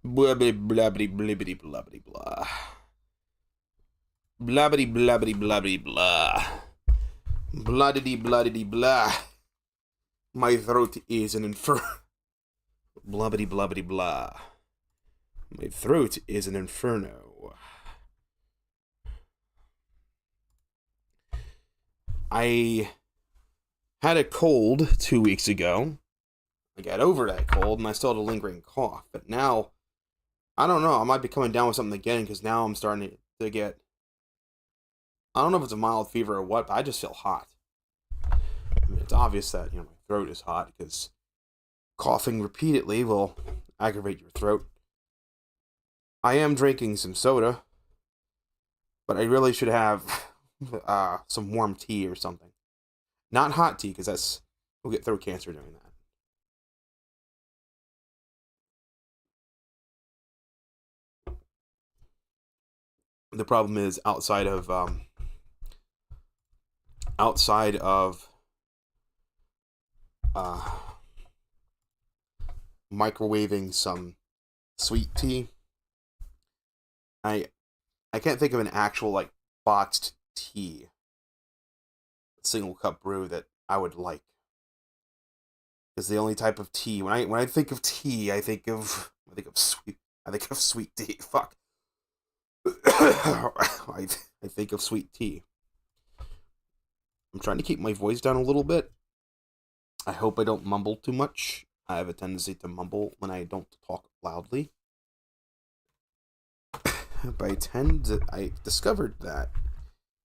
Blabbity blabbity blibbity blabbity blah. Blabbity blabbity blabbity blah. Bloodity bloodity blah. My throat is an infer. Blubbity blubbity blah. My throat is an inferno. I had a cold 2 weeks ago. I got over that cold and I still had a lingering cough. But now, I don't know. I might be coming down with something again because now I'm starting to get... I don't know if it's a mild fever or what, but I just feel hot. I mean, it's obvious that, my throat is hot because coughing repeatedly will aggravate your throat. I am drinking some soda, but I really should have some warm tea or something. Not hot tea, because we'll get throat cancer doing that. The problem is outside of microwaving some sweet tea, I can't think of an actual boxed tea, single cup brew that I would like. Because the only type of tea when I think of tea, I think of sweet tea. Fuck. I think of sweet tea. I'm trying to keep my voice down a little bit. I hope I don't mumble too much. I have a tendency to mumble when I don't talk loudly. But I discovered that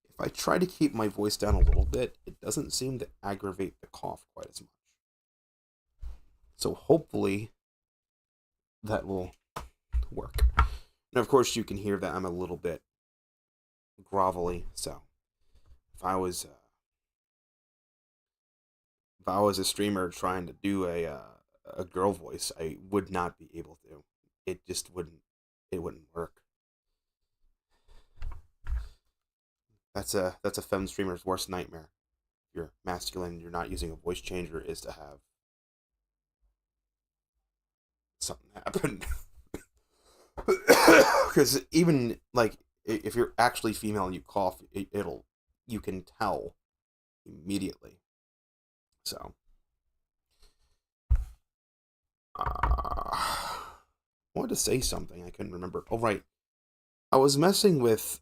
if I try to keep my voice down a little bit, it doesn't seem to aggravate the cough quite as much. So hopefully that will work. And of course you can hear that I'm a little bit grovelly, so if I was a streamer trying to do a girl voice, I would not be able to. It just wouldn't work. That's a femme streamer's worst nightmare. If you're masculine and you're not using a voice changer, is to have something happen. Because even if you're actually female and you cough, you can tell immediately. So I wanted to say something, I couldn't remember. Oh right, I was messing with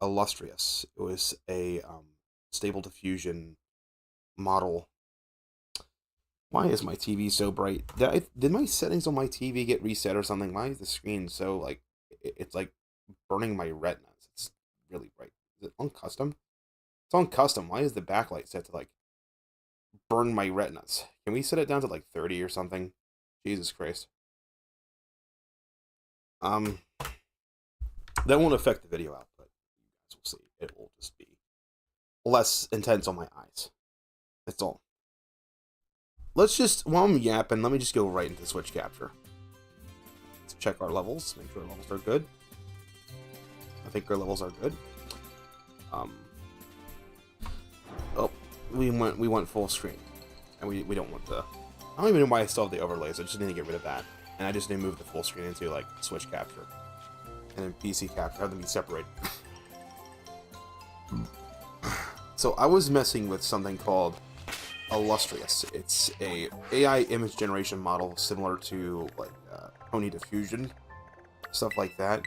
Illustrious. It was a stable diffusion model. Why is my TV so bright? Did my settings on my TV get reset or something? Why is the screen so it's burning my retinas? It's really bright. Is it on custom? It's on custom. Why is the backlight set to burn my retinas? Can we set it down to 30 or something? Jesus Christ. That won't affect the video output. You guys will see. It will just be less intense on my eyes. That's all. While I'm yapping, let me just go right into Switch Capture. Let's check our levels, make sure our levels are good. I think our levels are good. Oh, we went full screen. And we don't want the... I don't even know why I still have the overlays, I just need to get rid of that. And I just need to move the full screen into, Switch Capture. And then PC Capture, have them be separated. So I was messing with something called Illustrious. It's a AI image generation model similar to Pony Diffusion, stuff like that.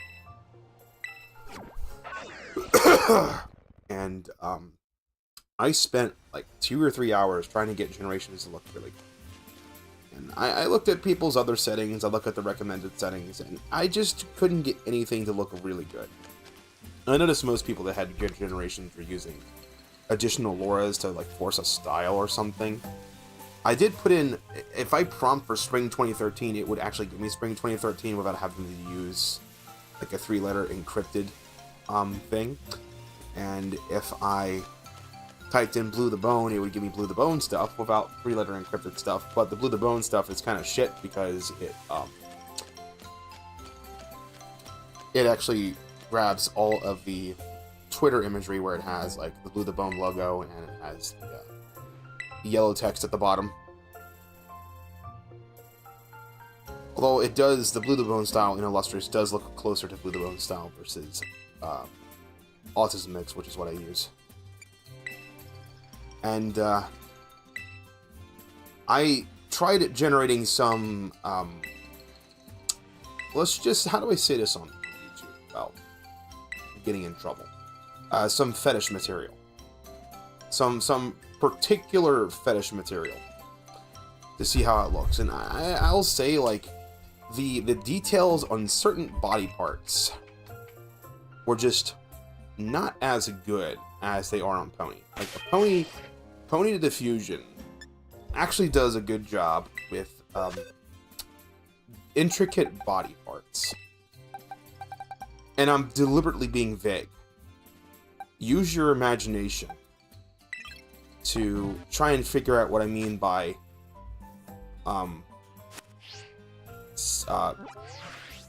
And I spent 2 or 3 hours trying to get generations to look really good. And I looked at people's other settings, I looked at the recommended settings, and I just couldn't get anything to look really good. I noticed most people that had good generations were using additional Lauras to force a style or something. I did put in, if I prompt for Spring 2013, it would actually give me Spring 2013 without having to use a 3-letter encrypted thing. And if I typed in Blue the Bone, it would give me Blue the Bone stuff without 3-letter encrypted stuff. But the Blue the Bone stuff is kind of shit because it actually grabs all of the Twitter imagery where it has the Blue the Bone logo and it has the yellow text at the bottom. Although it does, the Blue the Bone style in Illustrious does look closer to Blue the Bone style versus Autism Mix, which is what I use. And I tried generating some, let's just, how do I say this on YouTube without getting in trouble? Some fetish material. Some particular fetish material to see how it looks. And I'll say, like, the details on certain body parts were just not as good as they are on Pony. Like, Pony to Diffusion actually does a good job with intricate body parts. And I'm deliberately being vague. Use your imagination to try and figure out what I mean by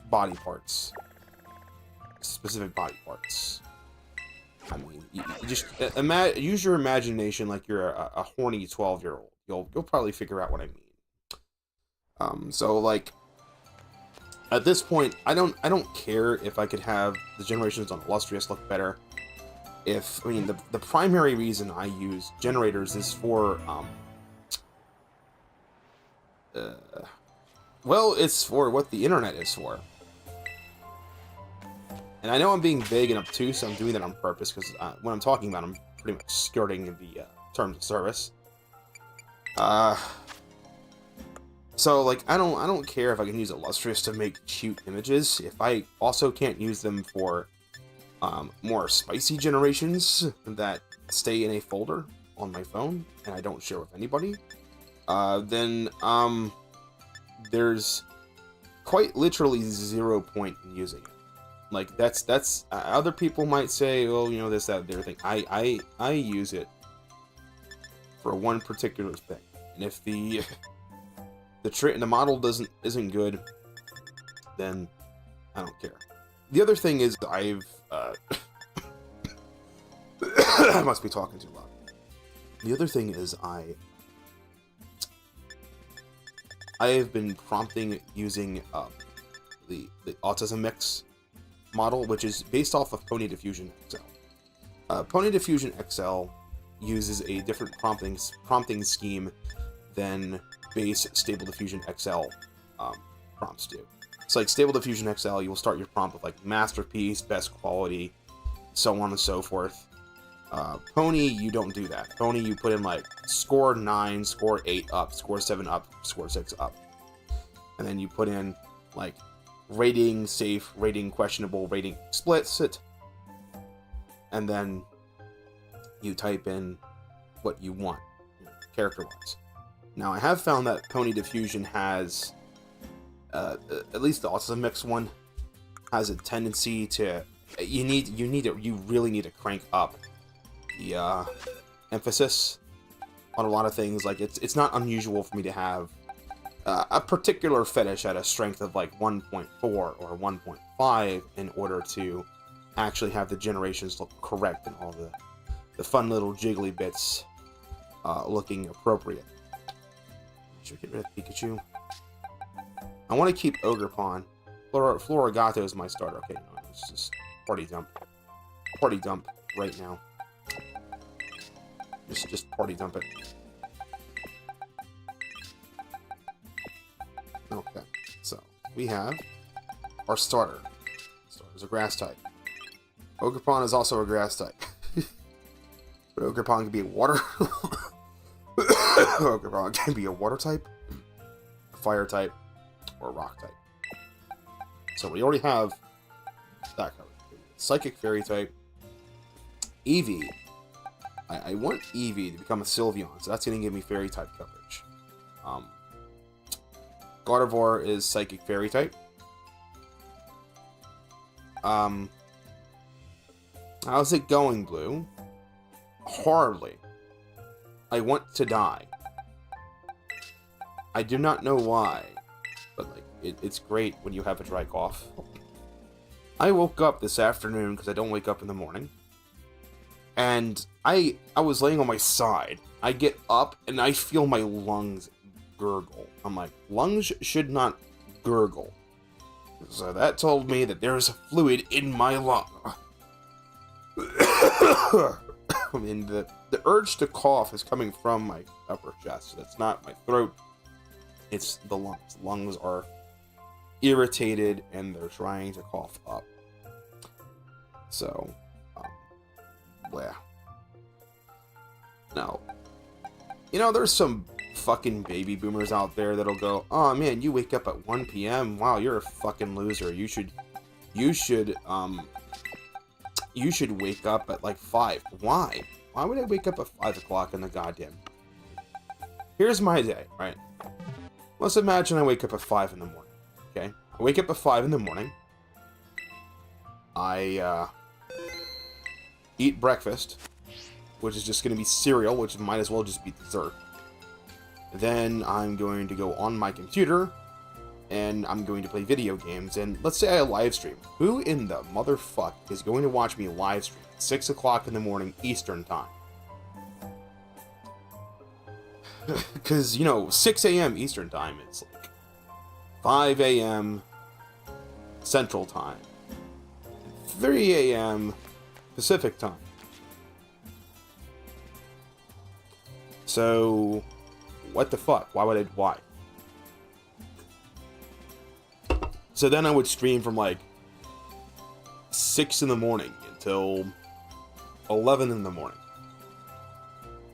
body parts. Specific body parts. I mean, you just use your imagination like you're a horny 12-year-old. You'll probably figure out what I mean. So like, at this point, I don't care if I could have the generations on Illustrious look better. I mean, the primary reason I use generators is for well, it's for what the internet is for. And I know I'm being vague and obtuse, so I'm doing that on purpose, because when I'm talking about, I'm pretty much skirting the terms of service. So, like, I don't care if I can use Illustrious to make cute images. If I also can't use them for more spicy generations that stay in a folder on my phone and I don't share with anybody, then there's quite literally 0 point in using it. Like, that's other people might say, oh, you know, this, that, the other thing. I use it for one particular thing, and if the model isn't good, then I don't care. The other thing is I've I must be talking too loud. The other thing is I have been prompting using the Autism Mix model, which is based off of Pony Diffusion XL. Pony Diffusion XL uses a different prompting scheme than base Stable Diffusion XL prompts do. So like Stable Diffusion XL, you will start your prompt with like masterpiece, best quality, so on and so forth. Pony, you don't do that. Pony, you put in like score 9, score 8 up, score 7 up, score 6 up. And then you put in like rating safe, rating questionable, rating explicit. And then you type in what you want, character-wise. Now, I have found that Pony Diffusion has, at least the Autism Mix one, has a tendency to, you really need to crank up the emphasis on a lot of things. Like, it's not unusual for me to have a particular fetish at a strength of like 1.4 or 1.5 in order to actually have the generations look correct and all the fun little jiggly bits looking appropriate. Should we get rid of Pikachu? I want to keep Ogrepon. Florigato is my starter. Okay, no, it's just party dump. Party dump right now. Just party dump it. Okay, so we have our starter. Starter's a grass type. Ogrepon is also a grass type. But Ogrepon can be a water. Ogrepon can be a water type, a fire type, or a rock type. So we already have that covered. Psychic fairy type. Eevee. I want Eevee to become a Sylveon, so that's going to give me fairy type coverage. Gardevoir is psychic fairy type. How's it going, Blue? Horribly. I want to die. I do not know why, but like it's great when you have a dry cough. I woke up this afternoon because I don't wake up in the morning, and I was laying on my side. I get up and I feel my lungs gurgle. I'm like, lungs should not gurgle. So that told me that there is a fluid in my lung. And the urge to cough is coming from my upper chest. That's not my throat. It's the lungs. Lungs are irritated and they're trying to cough up. So, yeah. Now, you know, there's some fucking baby boomers out there that'll go, oh man, you wake up at 1 p.m. Wow, you're a fucking loser. You should wake up at like 5. Why? Why would I wake up at 5 o'clock in the goddamn... Here's my day, right? Let's imagine I wake up at 5 in the morning, okay? I wake up at 5 in the morning. I, eat breakfast, which is just going to be cereal, which might as well just be dessert. Then I'm going to go on my computer, and I'm going to play video games, and let's say I live stream. Who in the motherfuck is going to watch me live stream at 6 o'clock in the morning Eastern time? Because, you know, 6 a.m. Eastern time, it's like 5 a.m. Central time, 3 a.m. Pacific time. So, what the fuck? Why? So then I would stream from like 6 in the morning until 11 in the morning.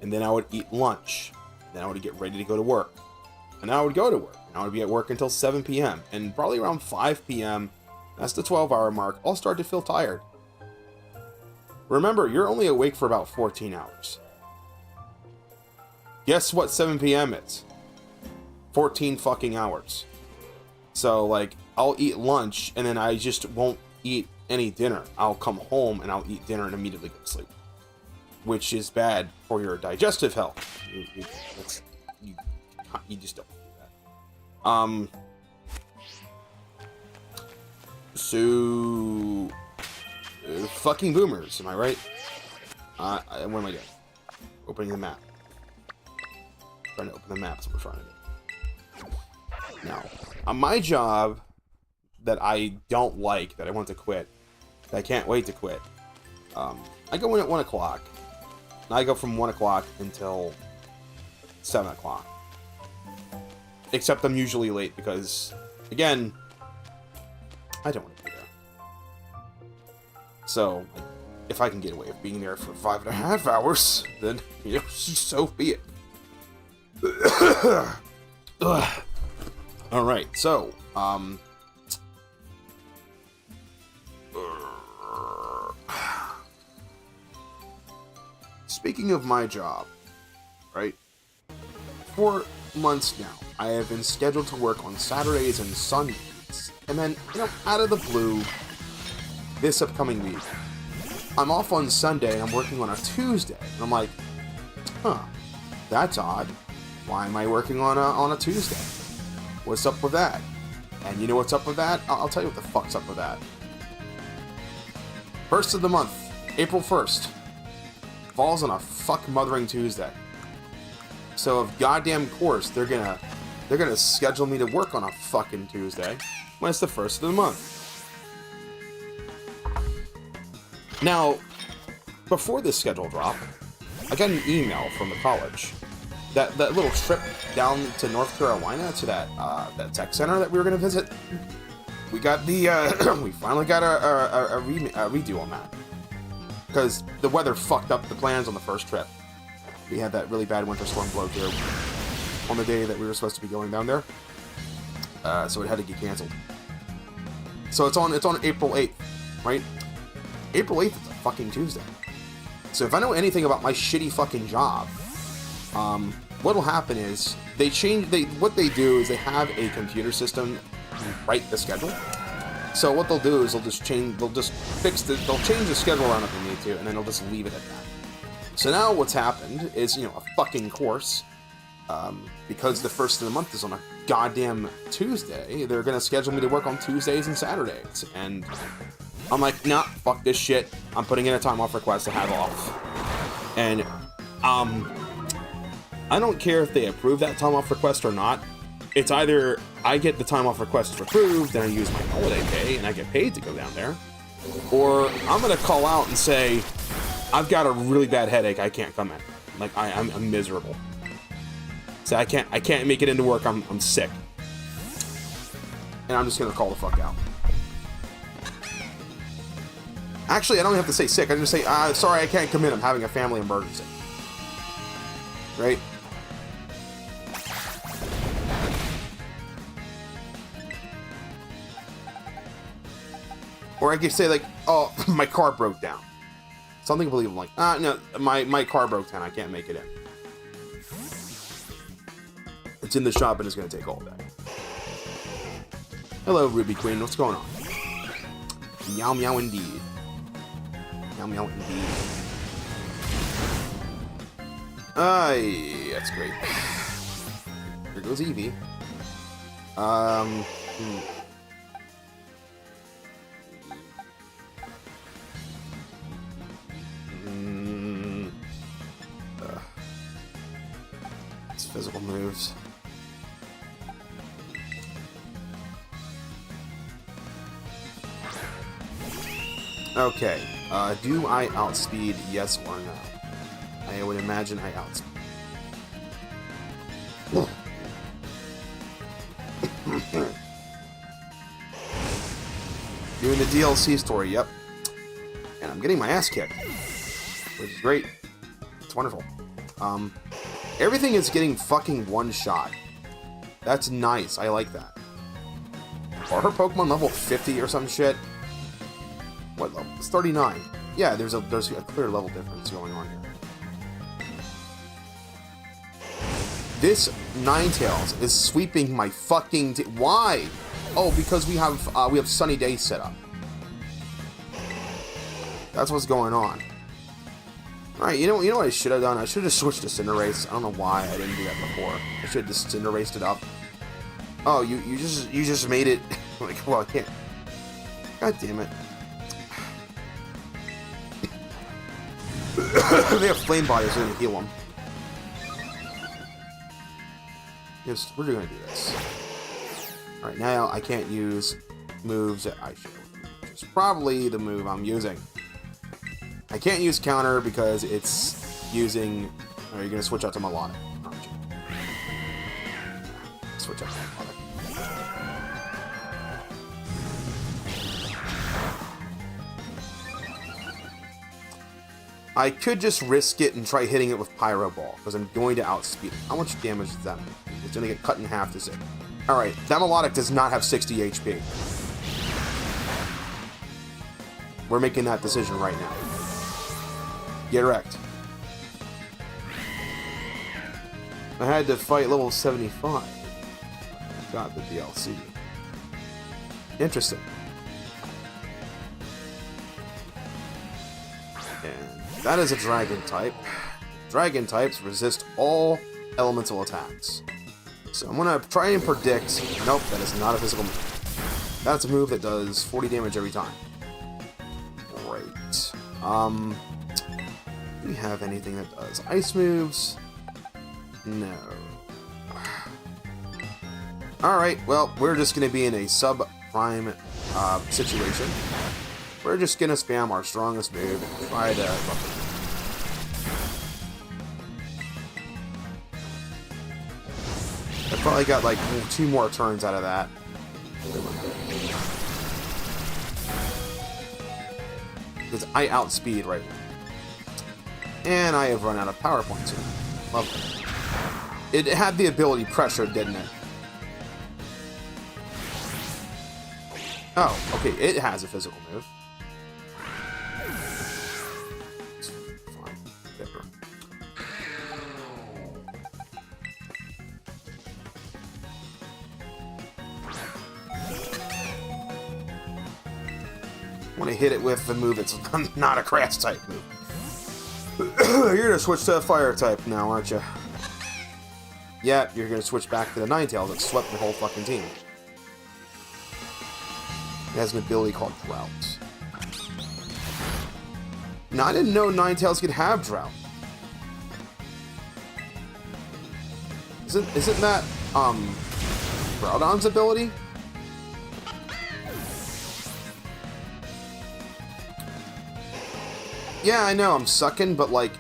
And then I would eat lunch. Then I would get ready to go to work. And then I would go to work. And I would be at work until 7 p.m. And probably around 5 p.m., that's the 12-hour mark, I'll start to feel tired. Remember, you're only awake for about 14 hours. Guess what 7 p.m. is? 14 fucking hours. So, like, I'll eat lunch, and then I just won't eat any dinner. I'll come home, and I'll eat dinner and immediately go to sleep. Which is bad for your digestive health. You just don't do that. So... fucking boomers, am I right? What am I doing? Opening the map. Trying to open the map, that's what we're trying to do. Now, on my job that I don't like, that I want to quit, that I can't wait to quit, I go in at 1 o'clock. And I go from 1 o'clock until 7 o'clock. Except I'm usually late because, again, I don't want to be there. So, if I can get away with being there for 5.5 hours, then, you know, so be it. Alright, so, speaking of my job, right, 4 months now, I have been scheduled to work on Saturdays and Sundays, and then, you know, out of the blue, this upcoming week, I'm off on Sunday and I'm working on a Tuesday, and I'm like, huh, that's odd. Why am I working on a Tuesday? What's up with that? And you know what's up with that? I'll tell you what the fuck's up with that. First of the month, April 1st, falls on a fuck mothering Tuesday. So of goddamn course they're gonna schedule me to work on a fucking Tuesday when it's the first of the month. Now, before this schedule drop, I got an email from the college. That little trip down to North Carolina to that tech center that we were gonna visit. We got the we finally got a redo on that because the weather fucked up the plans on the first trip. We had that really bad winter storm blow through on the day that we were supposed to be going down there, so it had to get canceled. So it's on April 8th, right? April 8th is a fucking Tuesday. So if I know anything about my shitty fucking job, what'll happen is what they do is they have a computer system write the schedule. So what they'll do is they'll change the schedule around if they need to, and then they'll just leave it at that. So now what's happened is, you know, a fucking course, because the first of the month is on a goddamn Tuesday, they're gonna schedule me to work on Tuesdays and Saturdays, and I'm like, nah, fuck this shit. I'm putting in a time off request to have off. And, I don't care if they approve that time off request or not. it's either I get the time off request approved, then I use my holiday pay, and I get paid to go down there, or I'm gonna call out and say, I've got a really bad headache, I can't come in. Like, I'm miserable. So I can't make it into work, I'm sick. And I'm just gonna call the fuck out. Actually, I don't have to say sick, I just say, sorry, I can't come in, I'm having a family emergency. Right? Or I could say, like, oh, my car broke down. Something believable, like, no, my car broke down, I can't make it in. It's in the shop and it's gonna take all day. Hello, Ruby Queen, what's going on? Meow meow indeed. Meow meow indeed. That's great. Here goes Eevee. It's physical moves. Okay, do I outspeed, yes or no? I would imagine I outspeed. Doing the DLC story, yep. And I'm getting my ass kicked, which is great. It's wonderful. Everything is getting fucking one shot. That's nice, I like that. Are her Pokemon level 50 or some shit? What level? It's 39. Yeah, there's a clear level difference going on here. This Ninetales is sweeping my fucking why? Oh, because we have Sunny Day set up. That's what's going on. Alright, you know what I should have done? I should have switched to Cinderace. I don't know why I didn't do that before. I should have just Cinderaced it up. Oh, you just made it like, well, I can't. God damn it. They have flame bodies, so I'm gonna heal them. Yes, we're gonna do this. Alright, now I can't use moves that I should, which is probably the move I'm using. I can't use counter because it's using. Oh, you're gonna switch out to Melodic, aren't you? Switch out to Melodic. I could just risk it and try hitting it with Pyro Ball, because I'm going to outspeed it. How much damage does that make? It's going to get cut in half to 6. Alright, that Melodic does not have 60 HP. We're making that decision right now. Get wrecked. I had to fight level 75. Got the DLC. Interesting. And that is a dragon type. Dragon types resist all elemental attacks. So I'm gonna try and predict. Nope, that is not a physical move. That's a move that does 40 damage every time. Great. Do we have anything that does ice moves? No. Alright, well, we're just gonna be in a sub-prime situation. We're just gonna spam our strongest move and try to buff it. I probably got like 2 more turns out of that. Because I outspeed right now. And I have run out of power points here. Lovely. It had the ability pressure, didn't it? Oh, okay, it has a physical move. Fine. Whatever. I want to hit it with the move that's not a grass type move. You're gonna switch to a fire type now, aren't you? Yeah, you're gonna switch back to the Ninetales that swept the whole fucking team. It has an ability called Drought. Now, I didn't know Ninetales could have Drought. Isn't that, Groudon's ability? Yeah, I know, I'm sucking, but like,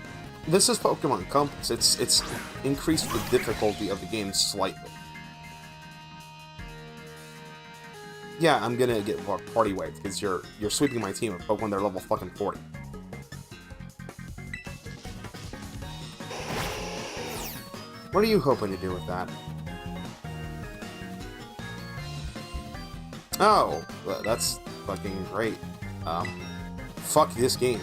this is Pokemon Compass. It's increased the difficulty of the game slightly. Yeah, I'm gonna get party wiped because you're sweeping my team of Pokemon. They're level fucking 40. What are you hoping to do with that? Oh, that's fucking great. Fuck this game.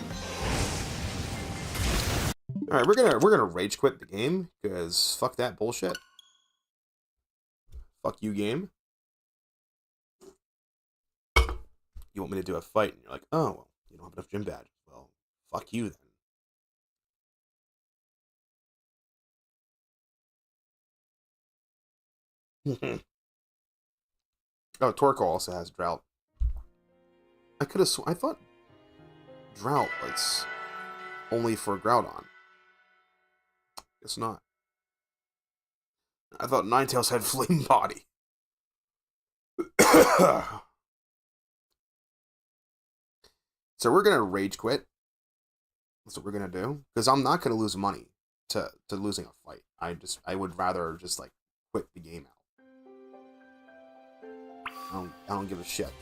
All right, we're gonna rage quit the game because fuck that bullshit. Fuck you, game. You want me to do a fight, and you're like, oh, well, you don't have enough gym badges. Well, fuck you then. Oh, Torkoal also has Drought. I could have I thought Drought was only for Groudon. Guess not. I thought Ninetales had Flame Body. So we're gonna rage quit. That's what we're gonna do. Because I'm not gonna lose money to losing a fight. I would rather just like quit the game out. I don't give a shit.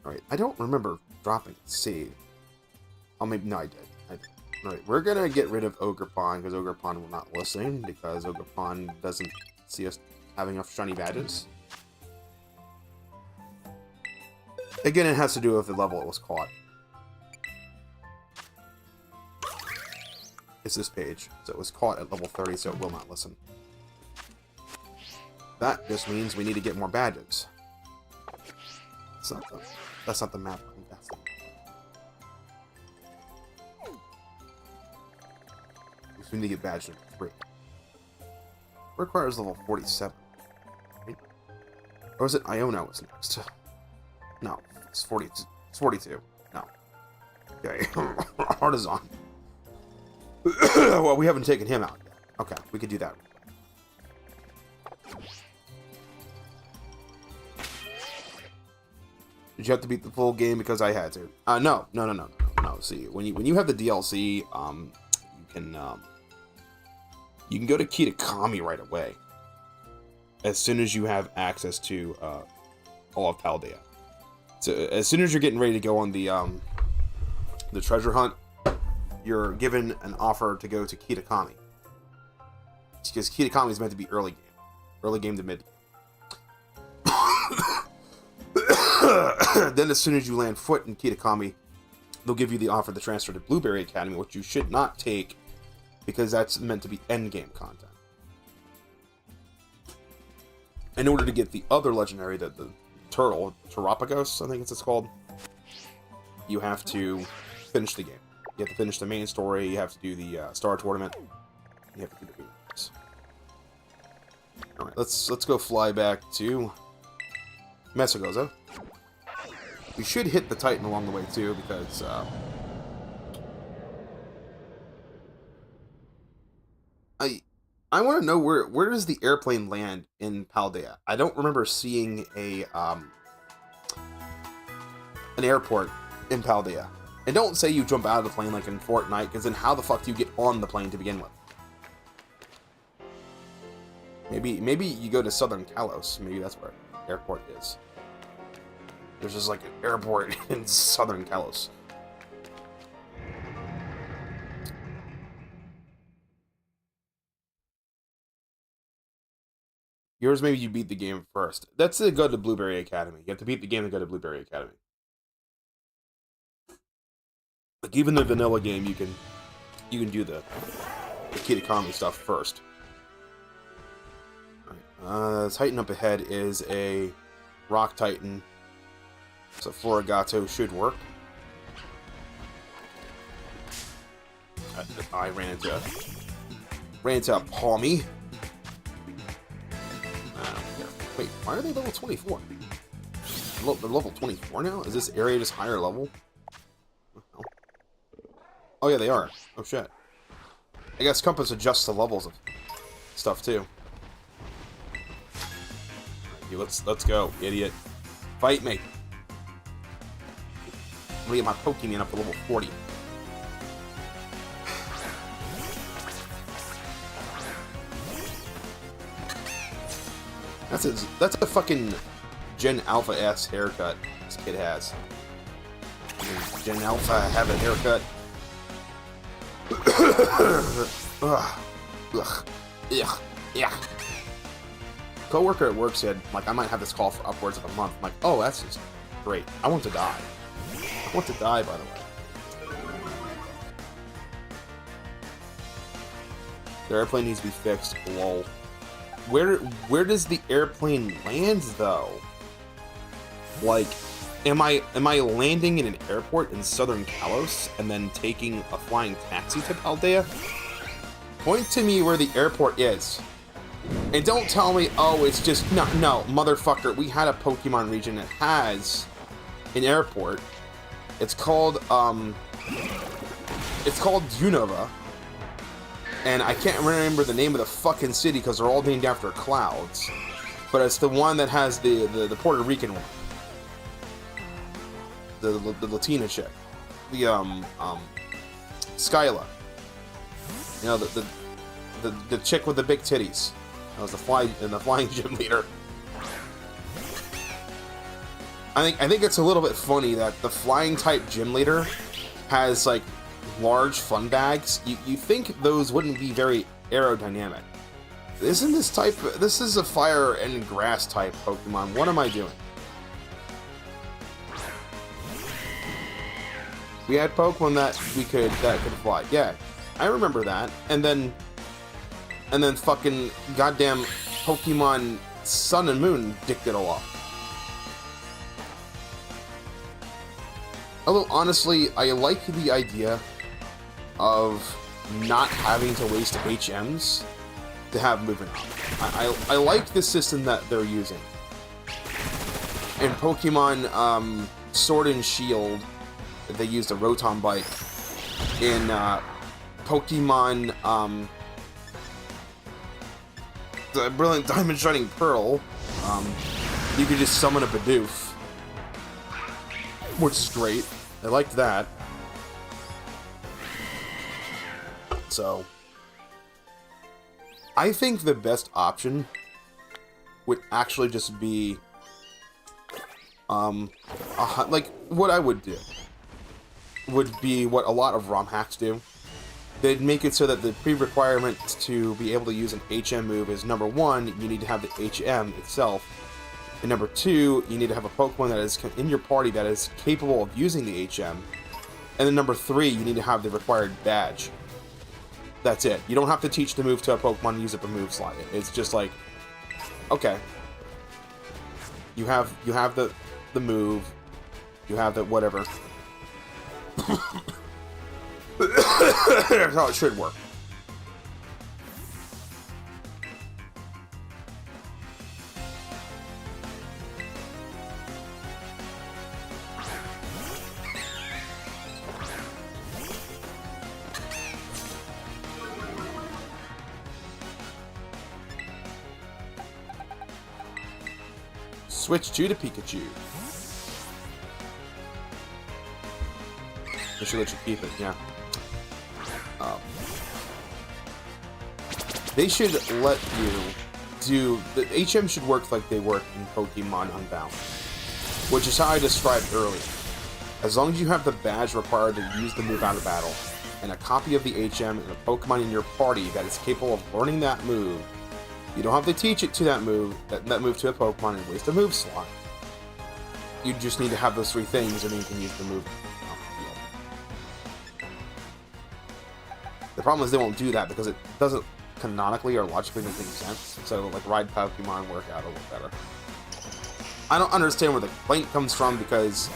Alright, I don't remember dropping a save. Oh, maybe, no, I did. Alright, we're gonna get rid of Ogrepon, because Ogrepon will not listen, because Ogrepon doesn't see us having enough shiny badges. Again, it has to do with the level it was caught. It's this page. So it was caught at level 30, so it will not listen. That just means we need to get more badges. That's not the map. That's the map. We need to get badge number 3. Requires level 47. Right? Or was it Iono was next? No, it's 40. It's 42. No. Okay. Artisan. Well, we haven't taken him out yet. Okay, we could do that. Did you have to beat the full game because I had to? No. See, when you have the DLC, you can go to Kitakami right away. As soon as you have access to all of Paldea. So as soon as you're getting ready to go on the treasure hunt, you're given an offer to go to Kitakami. Because Kitakami is meant to be early game to mid. Then as soon as you land foot in Kitakami, they'll give you the offer to transfer to Blueberry Academy, which you should not take because that's meant to be endgame content. In order to get the other legendary, the turtle, Terapagos, I think it's called, you have to finish the game. You have to finish the main story, you have to do the Star Tournament, you have to do the games. Alright, let's go fly back to Mesagoza. We should hit the Titan along the way too, because I want to know where does the airplane land in Paldea? I don't remember seeing an airport in Paldea. And don't say you jump out of the plane like in Fortnite, because then how the fuck do you get on the plane to begin with? Maybe you go to Southern Kalos. Maybe that's where the airport is. There's just like an airport in Southern Kalos. Yours, maybe you beat the game first. That's to go to Blueberry Academy. You have to beat the game to go to Blueberry Academy. Like even the vanilla game, you can do the Kitakami stuff first. Alright, Titan up ahead is a Rock Titan. So Florigato should work. I ran into a Palmy. I don't care. Wait, why are they level 24? They're level 24 now? Is this area just higher level? Oh yeah, they are. Oh shit. I guess Compass adjusts the levels of stuff too. Let's go, idiot. Fight me. I'm gonna get my Pokemon up to level 40. That's a fucking Gen Alpha ass haircut this kid has. Gen Alpha have a haircut. Ugh. Ugh. Ugh. Yeah. Coworker at work said, like, I might have this call for upwards of a month. I'm like, oh, that's just great. I want to die. I want to die, by the way. The airplane needs to be fixed. Lol. Where does the airplane land, though? Like, am I landing in an airport in Southern Kalos and then taking a flying taxi to Paldea? Point to me where the airport is. And don't tell me, oh, it's just... No, motherfucker. We had a Pokemon region that has an airport. It's called Unova. And I can't remember the name of the fucking city because they're all named after clouds. But it's the one that has the Puerto Rican one. The Latina chick. The, Skyla. You know, the chick with the big titties. That was the flying gym leader. I think it's a little bit funny that the flying type gym leader has like large fun bags. You think those wouldn't be very aerodynamic. This is a fire and grass type Pokemon. What am I doing? We had Pokemon that could fly. Yeah, I remember that. And then fucking goddamn Pokemon Sun and Moon dicked it all up. Although honestly, I like the idea of not having to waste HMs to have movement up. I like the system that they're using. In Pokemon Sword and Shield, they used a Rotom Bike. In Pokemon the Brilliant Diamond Shining Pearl, you could just summon a Bidoof, which is great. I liked that. So, I think the best option would actually just be, like, what I would do would be what a lot of ROM hacks do. They'd make it so that the pre-requirement to be able to use an HM move is, number one, you need to have the HM itself, and number two, you need to have a Pokemon that is in your party that is capable of using the HM, and then number three, you need to have the required badge. That's it. You don't have to teach the move to a Pokemon and use it to move slide it. It's just like, okay, you have the move, you have the whatever. That's how it should work. Switch to Pikachu. They should let you keep it, yeah. They should let you do... The HM should work like they work in Pokemon Unbound, which is how I described earlier. As long as you have the badge required to use the move out of battle, and a copy of the HM and a Pokemon in your party that is capable of learning that move, you don't have to teach it to that move to a Pokemon and waste a move slot. You just need to have those three things and then you can use the move. The problem is they won't do that because it doesn't canonically or logically make any sense. So, like, ride Pokemon work out a little better. I don't understand where the complaint comes from because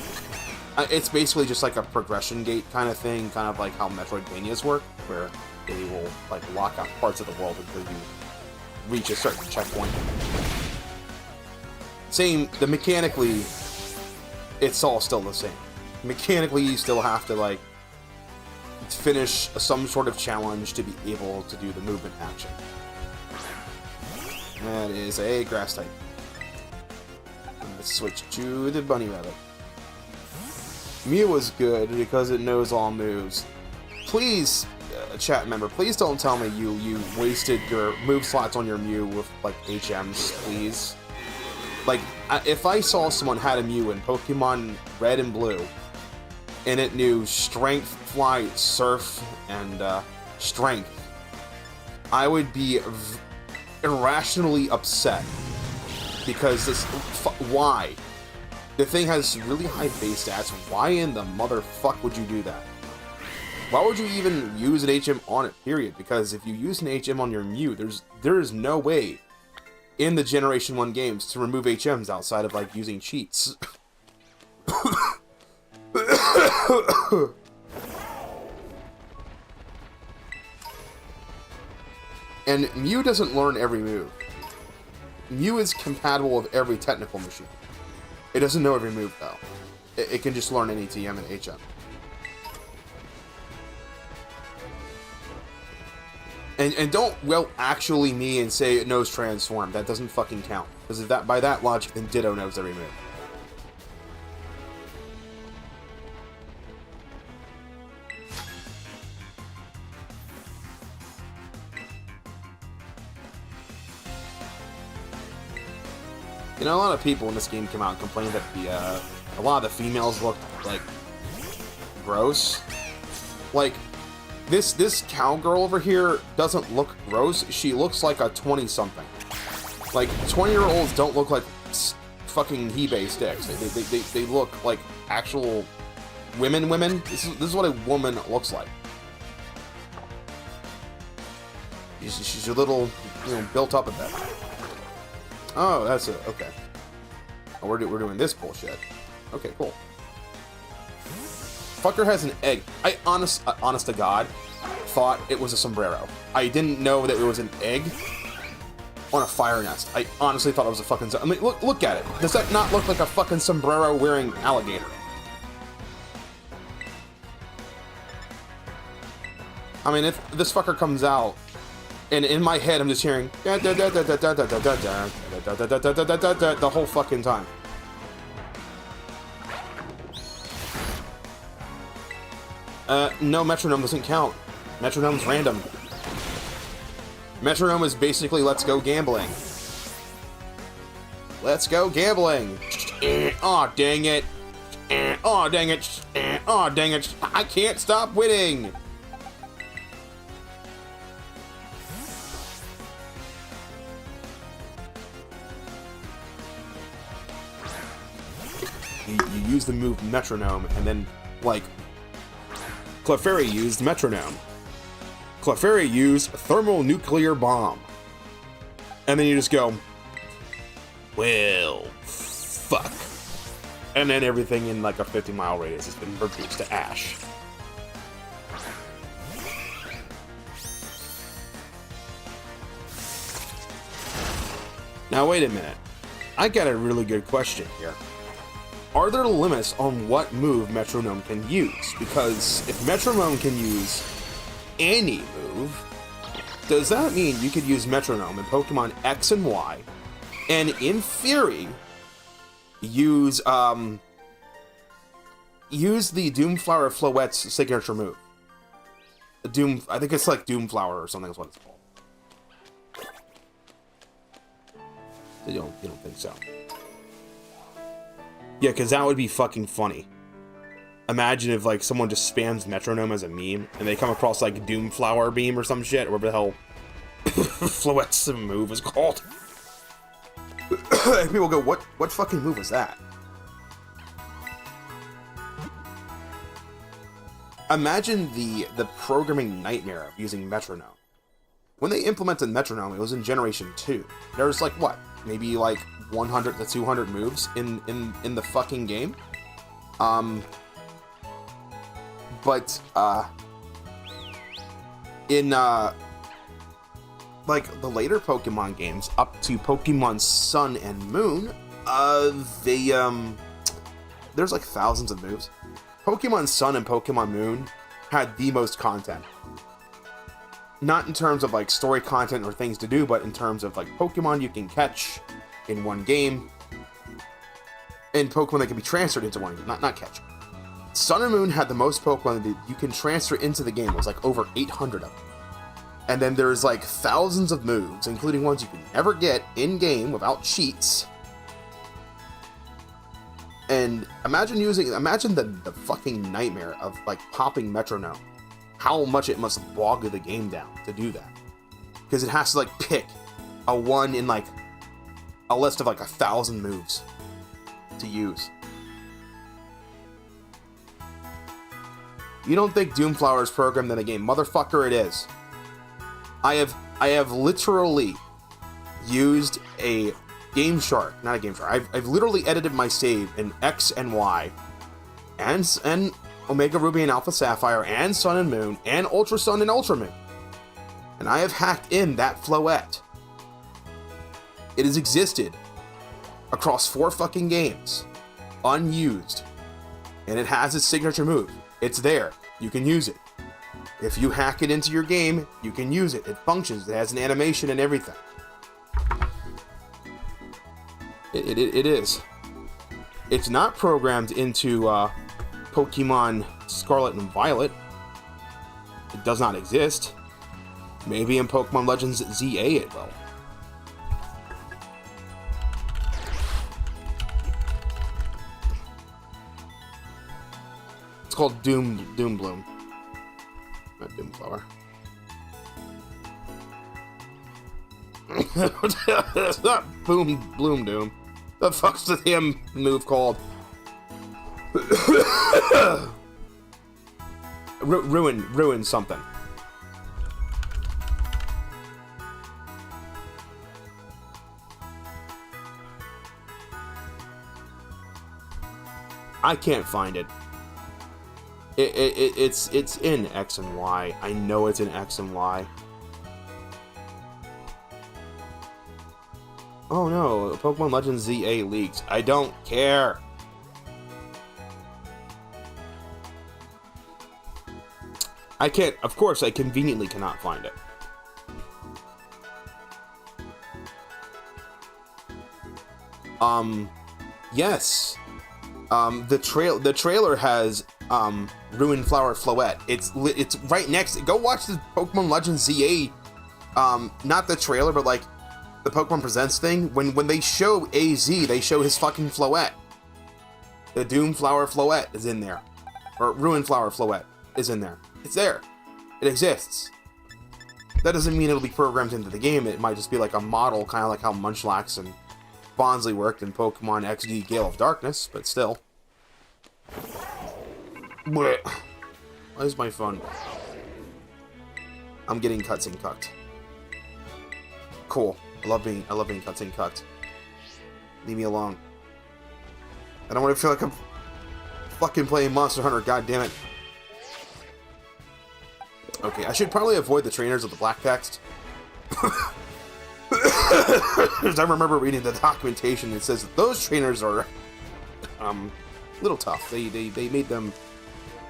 it's basically just like a progression gate kind of thing, kind of like how Metroidvanias work, where they will, like, lock out parts of the world until you reach a certain checkpoint. Mechanically, it's all still the same. Mechanically, you still have to, like, finish some sort of challenge to be able to do the movement action. That is a grass type. Let's switch to the bunny rabbit. Mew was good because it knows all moves. Please, chat member, please don't tell me you wasted your move slots on your Mew with, like, HMs, please. Like, if I saw someone had a Mew in Pokemon Red and Blue, and it knew Strength, Flight, Surf, and Strength, I would be irrationally upset. Because this... why? The thing has really high base stats. Why in the motherfuck would you do that? Why would you even use an HM on it, period? Because if you use an HM on your Mew, there is no way in the Generation 1 games to remove HMs outside of, like, using cheats. And Mew doesn't learn every move. Mew is compatible with every technical machine. It doesn't know every move, though. It can just learn any TM and HM. And don't, well, actually me and say it knows Transform. That doesn't fucking count. Because if that, by that logic, then Ditto knows every move. You know, a lot of people when this game came out and complained that a lot of the females looked, like, gross. Like, this cowgirl over here doesn't look gross. She looks like a 20-something. Like, 20-year-olds don't look like fucking Hebei sticks. They look like actual women. This is what a woman looks like. She's a little, you know, built up a bit. Oh, that's it. Okay. Oh, we're doing this bullshit. Okay, cool. Fucker has an egg. I honest to God thought it was a sombrero. I didn't know that it was an egg on a fire nest. I honestly thought it was a fucking... I mean, look at it. Does that not look like a fucking sombrero wearing alligator? I mean, if this fucker comes out and in my head I'm just hearing the whole fucking time. No, metronome doesn't count. Metronome's random. Metronome is basically let's go gambling. Let's go gambling. Aw, dang it. Aw, dang it. Aw, dang it. I can't stop winning. You use the move Metronome, and then, like, Clefairy used Metronome. Clefairy used Thermonuclear Bomb. And then you just go, well, fuck. And then everything in, like, a 50-mile radius has been reduced to ash. Now, wait a minute. I got a really good question here. Are there limits on what move Metronome can use? Because if Metronome can use any move, does that mean you could use Metronome in Pokemon X and Y, and in theory, use the Doomflower Floette's signature move? I think it's like Doomflower or something is what it's called. You don't think so? Yeah, because that would be fucking funny. Imagine if, like, someone just spams Metronome as a meme, and they come across, like, Doomflower Beam or some shit, or whatever the hell Floette's move is called. And people go, what fucking move was that? Imagine the programming nightmare of using Metronome. When they implemented Metronome, it was in Generation 2. There was, like, what? Maybe, like, 100 to 200 moves in the fucking game. But in like the later Pokemon games up to Pokemon Sun and Moon, there's like thousands of moves. Pokemon Sun and Pokemon Moon had the most content. Not in terms of like story content or things to do, but in terms of like Pokemon you can catch in one game. and Pokemon that can be transferred into one, not catch. Sun and Moon had the most Pokemon that you can transfer into the game. It was like over 800 of them. And then there's like thousands of moves, including ones you can never get in-game without cheats. And imagine the fucking nightmare of like popping Metronome. How much it must bog the game down to do that. Because it has to like pick a one in like a list of like 1,000 moves to use. You don't think Doomflower is programmed in the game? Motherfucker, it is. I have literally used a Game Shark, not a Game Shark. I've literally edited my save in X and Y, and Omega Ruby and Alpha Sapphire, and Sun and Moon, and Ultra Sun and Ultra Moon. And I have hacked in that Floette. It has existed across 4 fucking games, unused, and it has its signature move. It's there. You can use it. If you hack it into your game, you can use it. It functions. It has an animation and everything. It is. It's not programmed into Pokemon Scarlet and Violet. It does not exist. Maybe in Pokemon Legends ZA it will. It's called Doom Bloom. Not Doomflower. It's not Bloom Doom. The fuck's the damn move called? Ruin something. I can't find it. It's in X and Y. I know it's in X and Y. Oh no, Pokemon Legends ZA leaks. I don't care. I can't, of course, I conveniently cannot find it. Yes. The trailer has Ruin Flower Floette. It's right next. Go watch the Pokemon Legends ZA. Not the trailer, but like the Pokemon Presents thing. When they show AZ, they show his fucking Floette. The Doomflower Floette is in there, or Ruin Flower Floette is in there. It's there. It exists. That doesn't mean it'll be programmed into the game. It might just be like a model, kind of like how Munchlax and Bonsly worked in Pokemon XD Gale of Darkness, but still. Why is my phone? I'm getting cutscene cucked. Cool. I love being cutscene cucked. Leave me alone. I don't want to feel like I'm fucking playing Monster Hunter. God damn it. Okay, I should probably avoid the trainers with the black text. Because I remember reading the documentation that says that those trainers are a little tough. They made them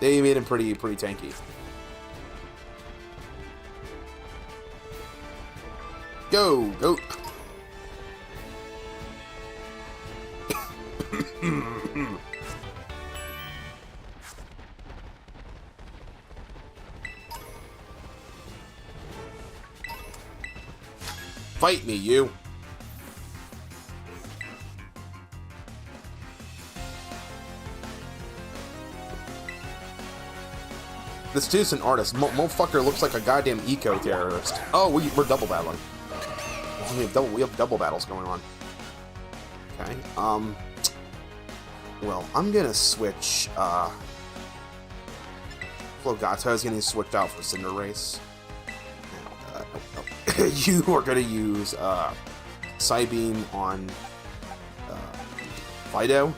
pretty tanky. Go. Fight me, you. This dude's an artist. Motherfucker looks like a goddamn eco-terrorist. Oh, we're double battling. We have double battles going on. Okay. Well, I'm gonna switch. Flogata is getting switched out for Cinderace. You are gonna use Psybeam on Fido.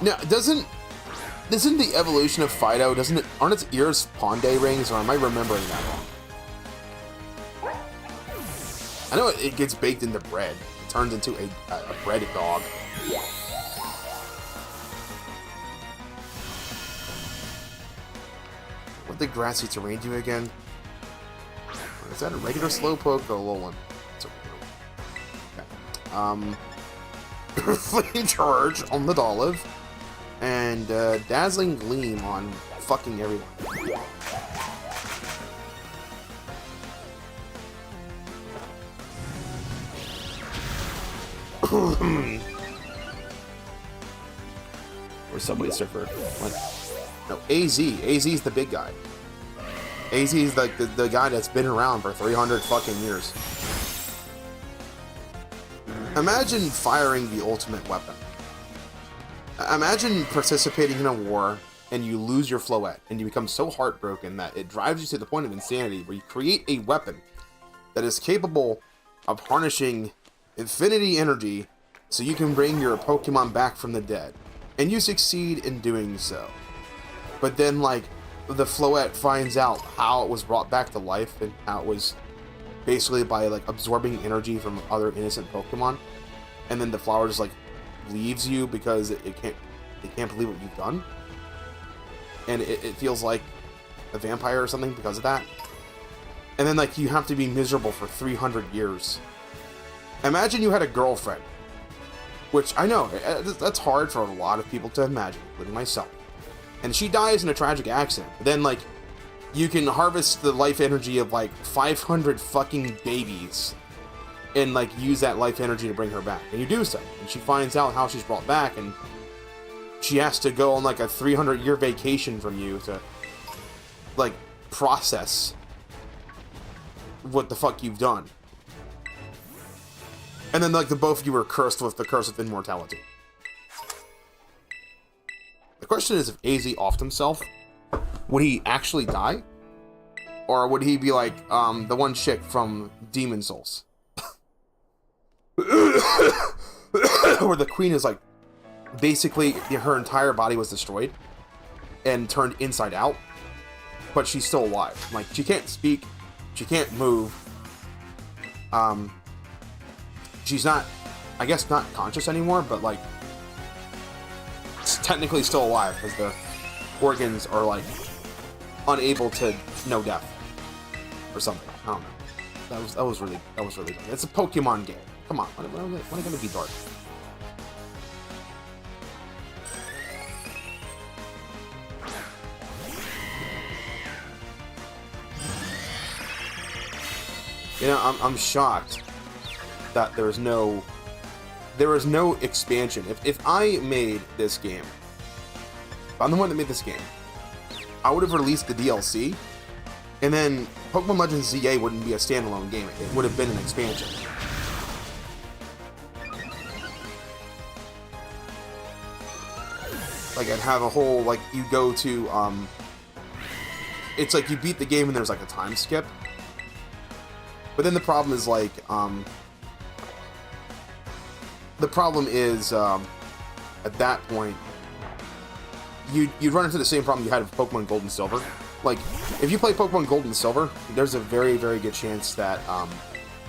Now, isn't the evolution of Fido, aren't its ears Pondé rings, or am I remembering that wrong? I know it gets baked into bread. It turns into a bread dog. What did Grassy Terrain do again? Is that a regular Slowpoke or a low one? It's a Flame Charge on the Olive, and Dazzling Gleam on fucking everyone. Or Subway Surfer. What? No, AZ. AZ's the big guy. AZ's like the guy that's been around for 300 fucking years. Imagine firing the ultimate weapon. Imagine participating in a war and you lose your Floette and you become so heartbroken that it drives you to the point of insanity where you create a weapon that is capable of harnessing infinity energy so you can bring your Pokemon back from the dead. And you succeed in doing so. But then, like, the Floette finds out how it was brought back to life and how it was basically by, like, absorbing energy from other innocent Pokemon. And then the flower just, like, leaves you because it can't believe what you've done. And it feels like a vampire or something because of that. And then, like, you have to be miserable for 300 years. Imagine you had a girlfriend. Which, I know, that's hard for a lot of people to imagine, including myself. And she dies in a tragic accident. Then, like, you can harvest the life energy of, like, 500 fucking babies. And, like, use that life energy to bring her back. And you do so. And she finds out how she's brought back, and she has to go on, like, a 300-year vacation from you to, like, process what the fuck you've done. And then, like, the both of you are cursed with the curse of immortality. The question is, if AZ offed himself, would he actually die? Or would he be like, the one chick from Demon Souls? Where the queen is, like, basically, her entire body was destroyed and turned inside out, but she's still alive. Like, she can't speak, she can't move, she's not, I guess, not conscious anymore, but, like, it's technically still alive because the organs are, like, unable to know death or something. I don't know. That was really dark. It's a Pokemon game. Come on, when are gonna be dark? You know, I'm shocked that there is no expansion. If I made this game, if I'm the one that made this game, I would have released the DLC, and then Pokemon Legends ZA wouldn't be a standalone game. It would have been an expansion. Like, I'd have a whole, like, you go to, it's like you beat the game and there's, like, a time skip. But then the problem is, like, at that point, you'd run into the same problem you had with Pokemon Gold and Silver. Like, if you play Pokemon Gold and Silver, there's a very, very good chance that,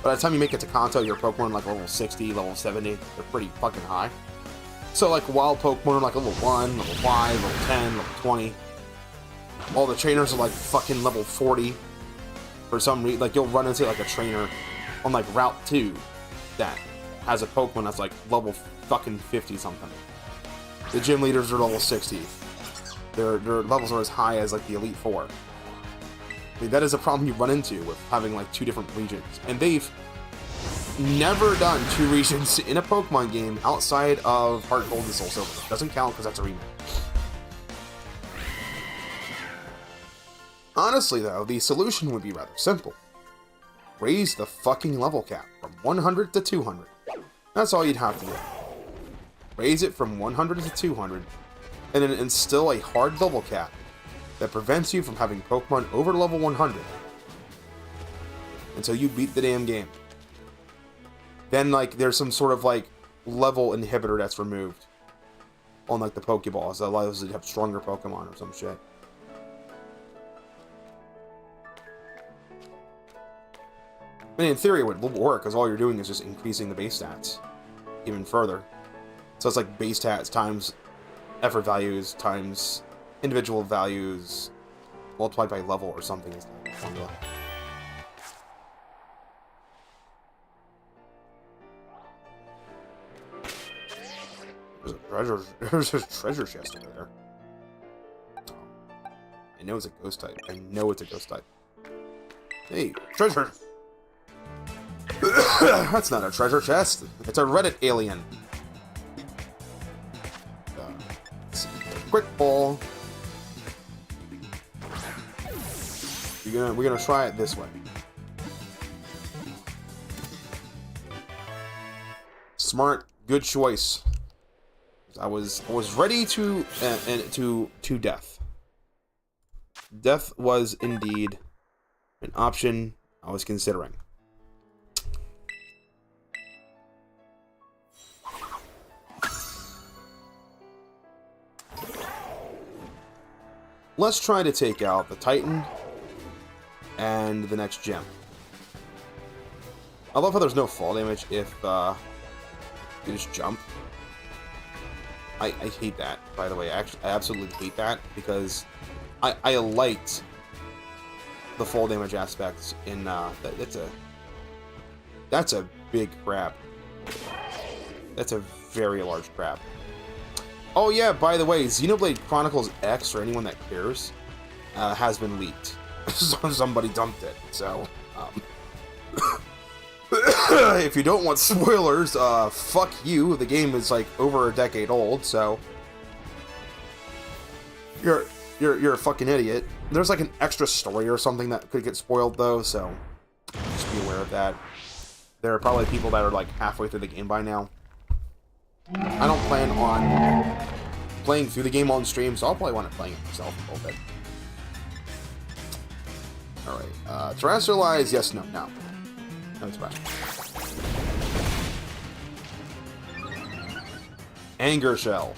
by the time you make it to Kanto, your Pokemon, like, level 60, level 70, they're pretty fucking high. So, like, wild Pokemon are, like, level 1, level 5, level 10, level 20. All the trainers are, like, fucking level 40. For some reason, like, you'll run into, like, a trainer on, like, Route 2 that has a Pokemon that's, like, level fucking 50-something. The gym leaders are level 60. Their levels are as high as, like, the Elite Four. I mean, that is a problem you run into with having, like, two different regions. And they've never done two regions in a Pokemon game outside of Heart Gold and Soul Silver. Doesn't count because that's a remake. Honestly, though, the solution would be rather simple. Raise the fucking level cap from 100 to 200. That's all you'd have to do. Raise it from 100 to 200, and then instill a hard level cap that prevents you from having Pokemon over level 100 until you beat the damn game. Then, like, there's some sort of, like, level inhibitor that's removed on, like, the Pokeballs that allows you to have stronger Pokemon or some shit. I mean, in theory, it would work, because all you're doing is just increasing the base stats even further. So it's like base stats times effort values times individual values multiplied by level or something is the formula. treasure. There's a treasure chest over there. I know it's a ghost type. I know it's a ghost type. Hey, treasure! That's not a treasure chest. It's a Reddit alien. Quick ball. We're gonna try it this way. Smart, good choice. I was ready to death. Death was indeed an option I was considering. Let's try to take out the Titan and the next gem. I love how there's no fall damage if you just jump. I hate that, by the way. Actually, I absolutely hate that because I liked the fall damage aspects in that's a big crab. That's a very large crab. Oh yeah, by the way, Xenoblade Chronicles X, for anyone that cares, has been leaked. Somebody dumped it, so if you don't want spoilers, fuck you. The game is like over a decade old, so you're a fucking idiot. There's like an extra story or something that could get spoiled though, so just be aware of that. There are probably people that are like halfway through the game by now. I don't plan on playing through the game on stream, so I'll probably want to play it myself a little bit. Alright, terrestrialize, yes, no. No, it's fine. Anger Shell.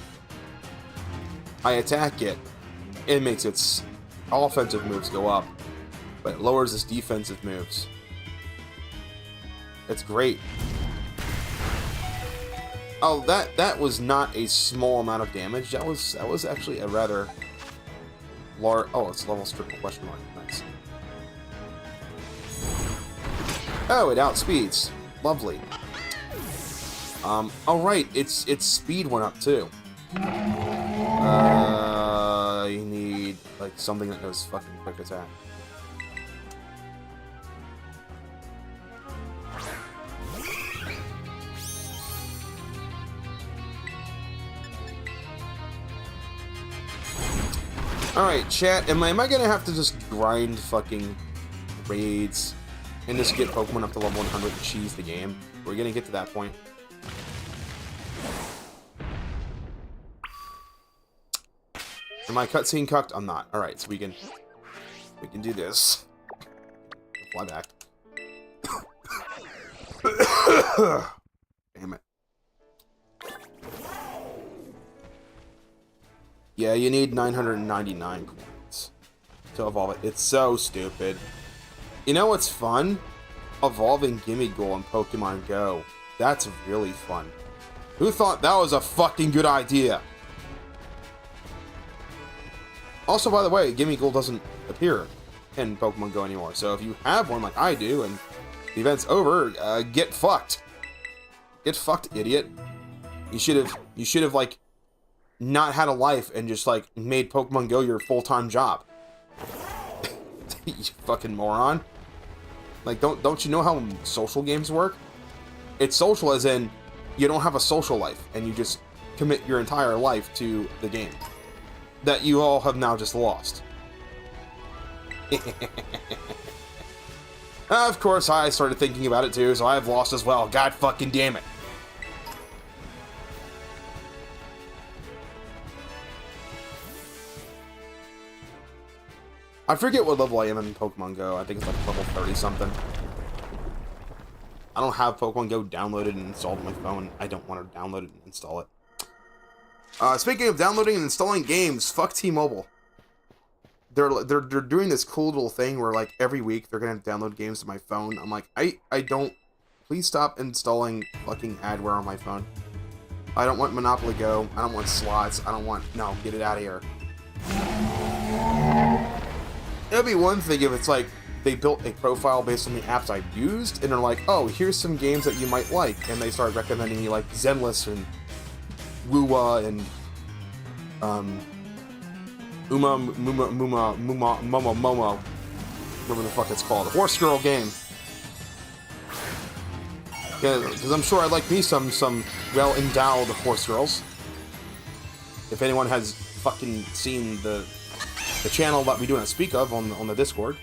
I attack it. It makes its offensive moves go up, but it lowers its defensive moves. That's great. Oh, that was not a small amount of damage. That was actually a rather large. Oh, it's level triple question mark. Nice. Oh, it outspeeds. Lovely. Oh right, its speed went up too. You need like something that does fucking quick attack. Alright, chat, am I gonna have to just grind fucking raids and just get Pokemon up to level 100 and cheese the game? We're gonna get to that point. Am I cutscene cucked? I'm not. Alright, so we can do this. Fly back. Damn it. Yeah, you need 999 coins to evolve it. It's so stupid. You know what's fun? Evolving Gimmighoul in Pokemon Go. That's really fun. Who thought that was a fucking good idea? Also, by the way, Gimmighoul doesn't appear in Pokemon Go anymore. So if you have one like I do and the event's over, get fucked. Get fucked, idiot. You should have like not had a life and just like made Pokemon Go your full-time job. You fucking moron. Like don't you know how social games work? It's social as in you don't have a social life and you just commit your entire life to the game that you all have now just lost. Of course I started thinking about it too, so I've lost as well. God fucking damn it. I forget what level I am in Pokemon Go. I think it's like level 30 something. I don't have Pokemon Go downloaded and installed on my phone. I don't want to download it and install it. Speaking of downloading and installing games, fuck T-Mobile. They're doing this cool little thing where like every week they're gonna download games to my phone. I'm like, I don't. Please stop installing fucking adware on my phone. I don't want Monopoly Go. I don't want slots. I don't want. No, get it out of here. It'd be one thing if it's like they built a profile based on the apps I've used, and they're like, oh, here's some games that you might like, and they start recommending you like Zenless and Woowa and Momo, whatever the fuck it's called, the Horse Girl game. Yeah, because I'm sure I'd like me some well-endowed horse girls. If anyone has fucking seen the channel that we do not speak of on the Discord,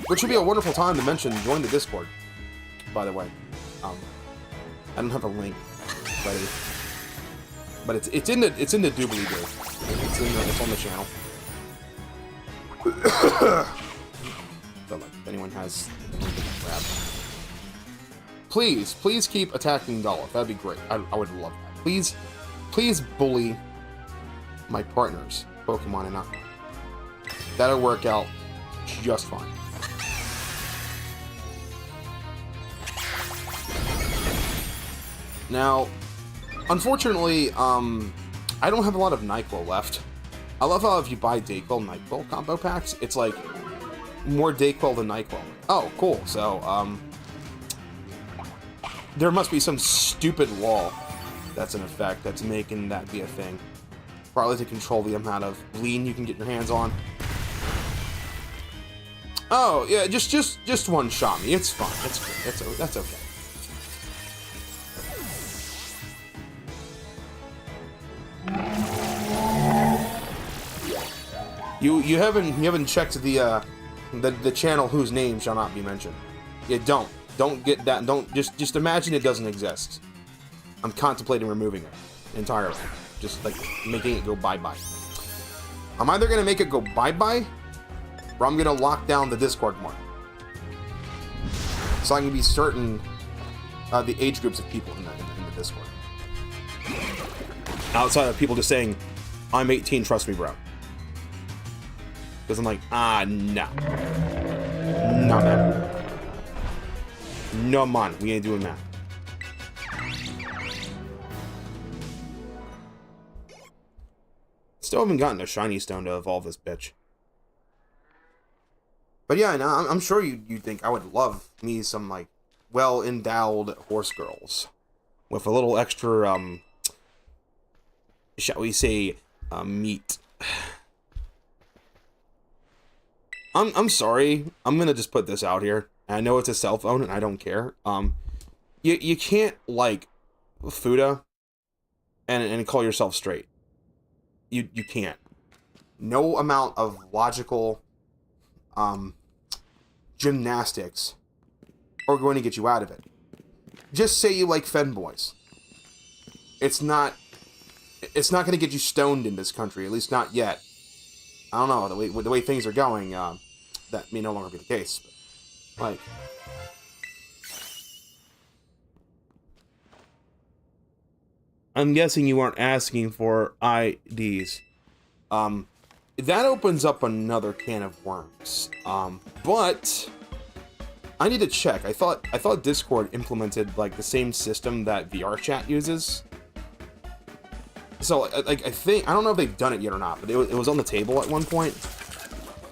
which would be a wonderful time to mention, join the Discord. By the way, I don't have a link ready, but it's in the doobly-doo. It's on the channel. So like, if anyone has grab. Please keep attacking Dolph. That'd be great. I would love that. Please bully my partner's Pokemon enough. That'll work out just fine. Now, unfortunately, I don't have a lot of NyQuil left. I love how if you buy Dayquil NyQuil combo packs, it's like more Dayquil than NyQuil. Oh, cool. So, there must be some stupid law that's in effect that's making that be a thing. Probably to control the amount of lean you can get your hands on. Oh, yeah, just one shot me. It's fine. That's okay. You haven't checked the channel whose name shall not be mentioned. Yeah, don't get that. Don't just imagine it doesn't exist. I'm contemplating removing it entirely. Just like making it go bye-bye. I'm either gonna make it go bye-bye, or I'm gonna lock down the Discord more, so I can be certain the age groups of people in the Discord. Outside of people just saying, "I'm 18, trust me, bro." Because I'm like, no, man. No, man, we ain't doing that. Still haven't gotten a shiny stone to evolve this bitch. But yeah, no, I'm sure you think I would love me some, like, well-endowed horse girls. With a little extra, shall we say, meat. I'm sorry. I'm gonna just put this out here. I know it's a cell phone, and I don't care. You can't like Fuda and call yourself straight. You can't. No amount of logical gymnastics are going to get you out of it. Just say you like femboys. It's not going to get you stoned in this country, at least not yet. I don't know, the way things are going, that may no longer be the case. But, like, I'm guessing you aren't asking for IDs. That opens up another can of worms. But I need to check. I thought Discord implemented like the same system that VR chat uses. So like I don't know if they've done it yet or not, but it was on the table at one point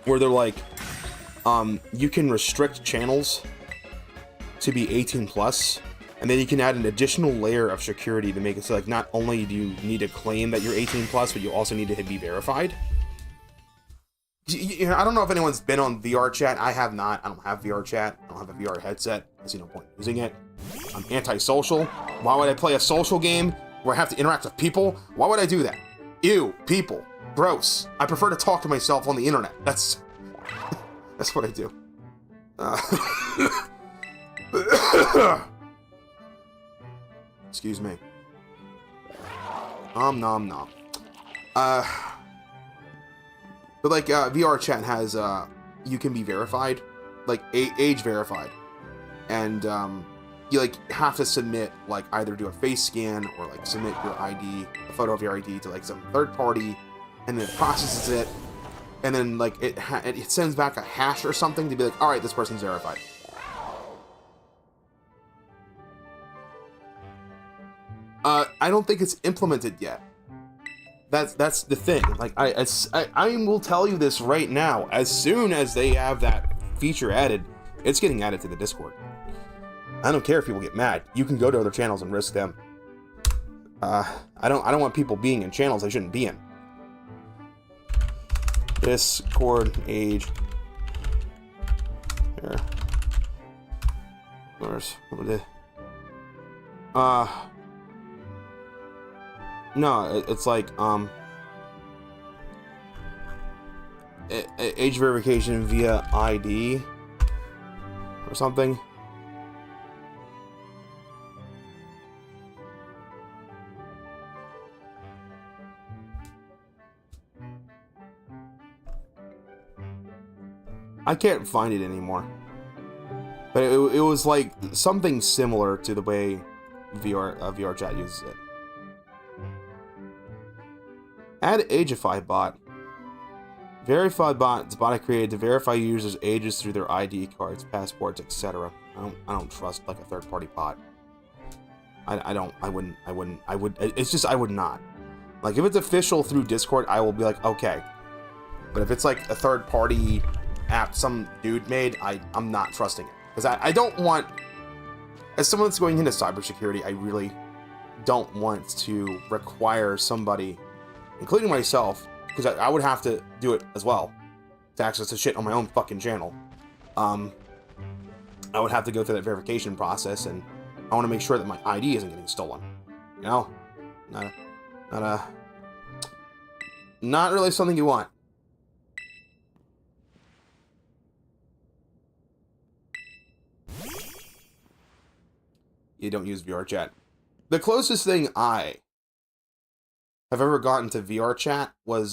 where they're like, you can restrict channels to be 18 plus. And then you can add an additional layer of security to make it so, like, not only do you need to claim that you're 18 plus, but you also need to be verified. You know, I don't know if anyone's been on VR chat. I have not. I don't have VR chat. I don't have a VR headset. I see no point in using it. I'm antisocial. Why would I play a social game where I have to interact with people? Why would I do that? Ew, people. Gross. I prefer to talk to myself on the internet. That's what I do. Excuse me. Nom nom. But like VR chat has you can be verified, like age verified, and you like have to submit, like, either do a face scan or like submit your ID, a photo of your ID to like some third party, and then it processes it, and then like it sends back a hash or something to be like, all right, this person's verified. I don't think it's implemented yet. That's the thing. Like I will tell you this right now. As soon as they have that feature added, it's getting added to the Discord. I don't care if people get mad. You can go to other channels and risk them. I don't want people being in channels they shouldn't be in. Discord age. Here. Where's what it? No, it's like age verification via ID or something. I can't find it anymore. But it was like something similar to the way VR chat uses it. Add Ageify bot. Verified bot is a bot I created to verify users' ages through their ID cards, passports, etc. I don't trust like a third-party bot. I wouldn't. It's just I would not. Like if it's official through Discord, I will be like, okay. But if it's like a third-party app some dude made, I'm not trusting it. Because I don't want, as someone that's going into cybersecurity, I really don't want to require somebody, including myself, because I would have to do it as well, to access the shit on my own fucking channel. I would have to go through that verification process, and I want to make sure that my ID isn't getting stolen. You know? Not really something you want. You don't use VR chat. The closest thing I have ever gotten to VR chat was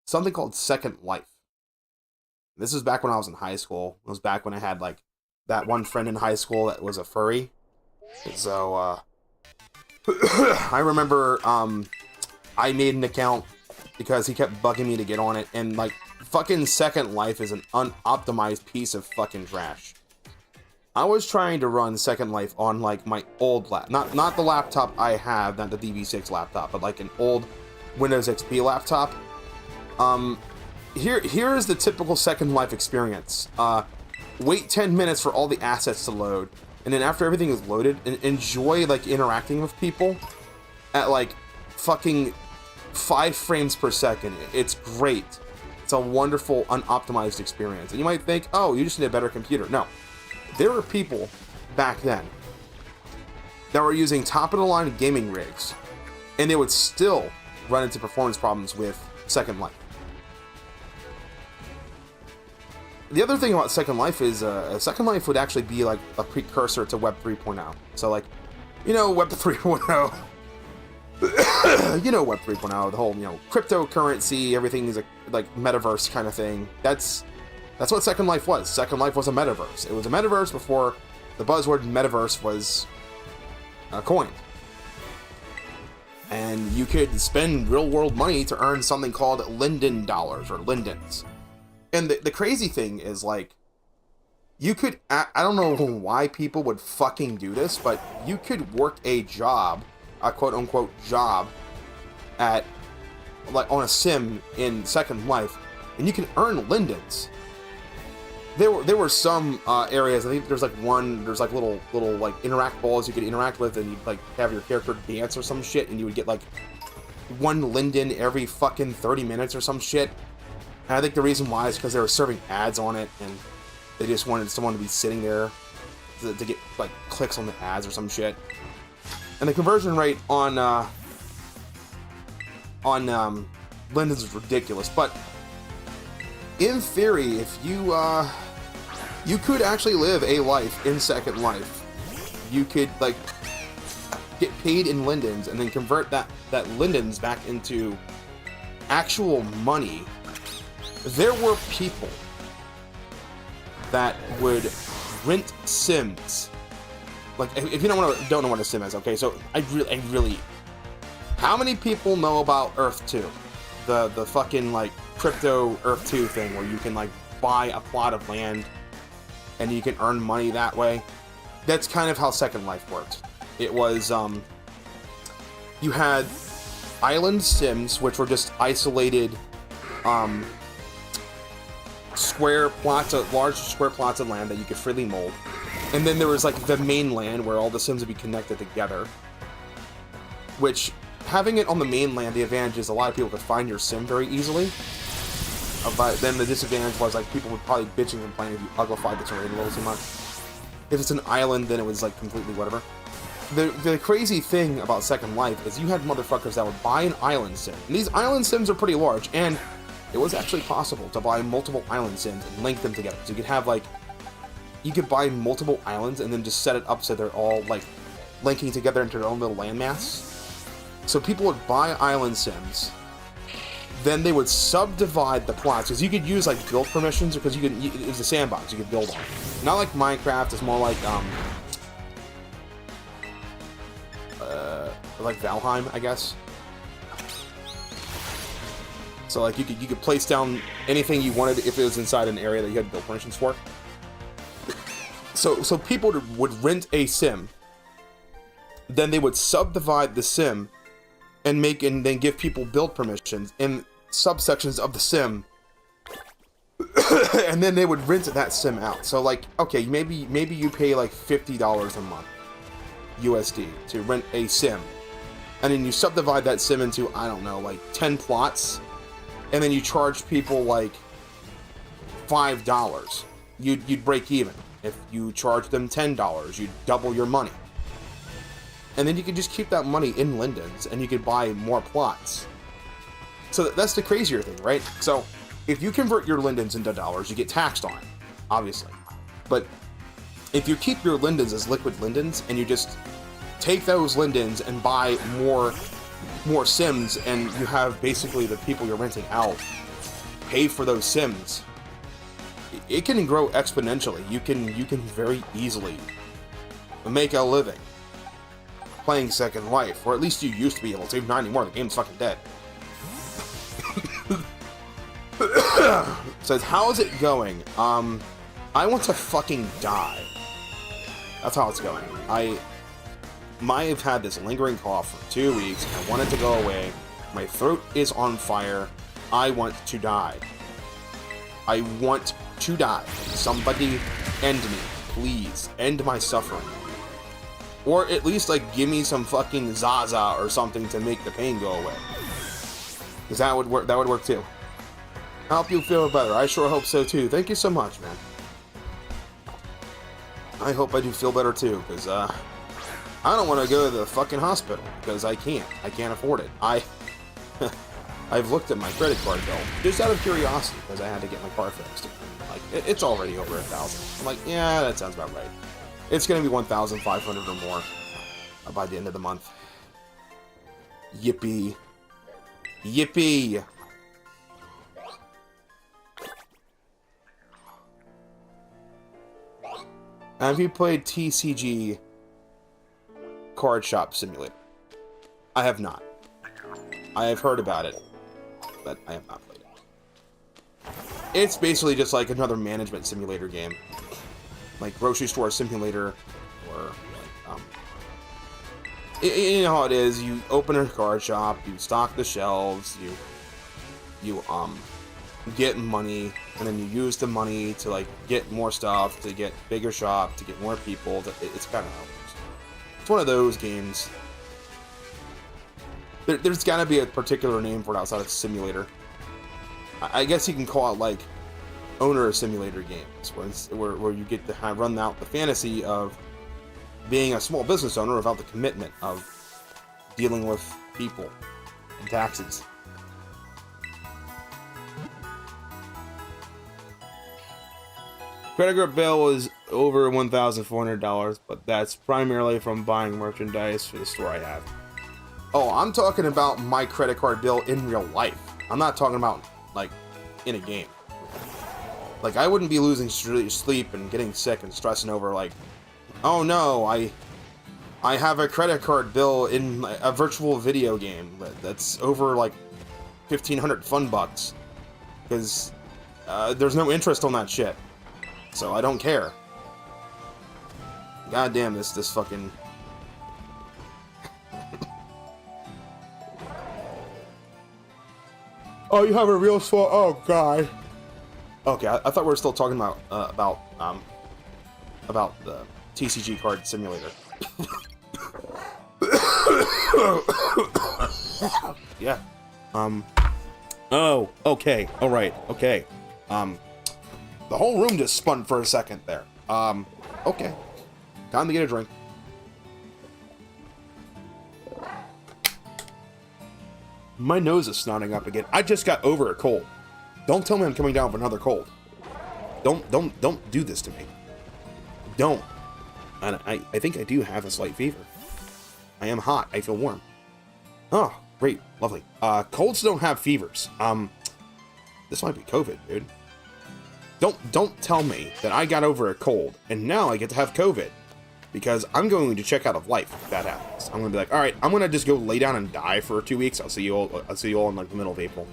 something called Second Life. This was back when I was in high school. It was back when I had like that one friend in high school that was a furry. So I remember I made an account because he kept bugging me to get on it, and like fucking Second Life is an unoptimized piece of fucking trash. I was trying to run Second Life on like my old not the laptop I have, not the DV6 laptop, but like an old Windows XP laptop. Here is the typical Second Life experience. Wait 10 minutes for all the assets to load, and then after everything is loaded, enjoy like interacting with people at like fucking 5 frames per second. It's great. It's a wonderful unoptimized experience. And you might think, oh, you just need a better computer. No. There were people back then that were using top-of-the-line gaming rigs, and they would still run into performance problems with Second Life. The other thing about Second Life is Second Life would actually be like a precursor to Web 3.0. So like, you know, Web 3.0, you know, Web 3.0, the whole, you know, cryptocurrency, everything is like metaverse kind of thing. That's what Second Life was. Second Life was a metaverse. It was a metaverse before the buzzword metaverse was coined. And you could spend real-world money to earn something called Linden dollars, or Lindens. And the crazy thing is, like, you could... I don't know why people would fucking do this, but you could work a job, a quote-unquote job, at, like, on a sim in Second Life, and you can earn Lindens. There were some areas. I think there's like little like interact balls you could interact with, and you'd like have your character dance or some shit, and you would get like 1 Linden every fucking 30 minutes or some shit. And I think the reason why is because they were serving ads on it, and they just wanted someone to be sitting there to get like clicks on the ads or some shit. And the conversion rate on Lindens is ridiculous, but in theory, if you could actually live a life in Second Life. You could like get paid in Lindens and then convert that Lindens back into actual money. There were people that would rent Sims. Like, if you don't know what a Sim is, okay? So I really, how many people know about Earth 2, the fucking like crypto Earth 2 thing where you can like buy a plot of land and you can earn money that way? That's kind of how Second Life worked. It was you had island sims, which were just isolated large square plots of land that you could freely mold. And then there was like the mainland where all the sims would be connected together. which, having it on the mainland, the advantage is a lot of people could find your sim very easily. But then the disadvantage was, like, people would probably bitch and complain if you uglified the terrain a little too much. If it's an island, then it was, like, completely whatever. The crazy thing about Second Life is you had motherfuckers that would buy an island sim. And these island sims are pretty large, and it was actually possible to buy multiple island sims and link them together. So you could have, like, you could buy multiple islands and then just set it up so they're all, like, linking together into their own little landmass. So people would buy island sims, then they would subdivide the plots, because you could use, like, build permissions, because it was a sandbox you could build on. Not like Minecraft, it's more like Valheim, I guess. So, like, you could place down anything you wanted if it was inside an area that you had build permissions for. So people would rent a sim, then they would subdivide the sim, and then give people build permissions in subsections of the sim, and then they would rent that sim out. So, like, okay, maybe you pay like $50 a month USD to rent a sim, and then you subdivide that sim into, I don't know, like 10 plots, and then you charge people like $5. You'd break even. If you charge them $10, you'd double your money. And then you could just keep that money in Lindens, and you could buy more plots. So that's the crazier thing, right? So if you convert your Lindens into dollars, you get taxed on it, obviously. But if you keep your Lindens as liquid Lindens, and you just take those Lindens and buy more Sims, and you have basically the people you're renting out pay for those Sims, it can grow exponentially. You can very easily make a living playing Second Life, or at least you used to be able to. Not anymore. The game's fucking dead. Says, how is it going? I want to fucking die. That's how it's going. I have had this lingering cough for 2 weeks. I want it to go away. My throat is on fire. I want to die. I want to die. Somebody end me. Please. End my suffering. Or at least, like, give me some fucking Zaza or something to make the pain go away. Because that would work. That would work too. Help you feel better. I sure hope so too. Thank you so much, man. I hope I do feel better too, because I don't want to go to the fucking hospital, because I can't. I can't afford it. I've looked at my credit card bill just out of curiosity, because I had to get my car fixed. Like, it's already over $1,000. I'm like, yeah, that sounds about right. It's gonna be 1,500 or more by the end of the month. Yippee. Yippee! Have you played TCG Card Shop Simulator? I have not. I have heard about it, but I have not played it. It's basically just like another management simulator game. Like grocery store simulator, or you know how it is. You open a card shop, you stock the shelves, you get money, and then you use the money to, like, get more stuff, to get bigger shop, to get more people. It's kind of how it works. It's one of those games. There's got to be a particular name for it outside of simulator. I guess you can call it, like, owner simulator games, where you get to run out the fantasy of being a small business owner without the commitment of dealing with people and taxes. Credit card bill is over $1,400, but that's primarily from buying merchandise for the store I have. Oh, I'm talking about my credit card bill in real life. I'm not talking about, like, in a game. Like, I wouldn't be losing sleep and getting sick and stressing over, like, oh no, I have a credit card bill in a virtual video game that's over, like, 1,500 fun bucks. Because there's no interest on that shit. So I don't care. God damn, this fucking... Oh, you have a real small... Oh, God. Okay, I thought we were still talking about the TCG card simulator. Yeah. Oh, okay. All right. Okay. The whole room just spun for a second there. Okay. Time to get a drink. My nose is snotting up again. I just got over a cold. Don't tell me I'm coming down with another cold. Don't do this to me. Don't. And I think I do have a slight fever. I am hot. I feel warm. Oh, great. Lovely. Colds don't have fevers. This might be COVID, dude. Don't tell me that I got over a cold and now I get to have COVID. Because I'm going to check out of life if that happens. I'm gonna be like, all right, I'm gonna just go lay down and die for 2 weeks. I'll see you all in like the middle of April.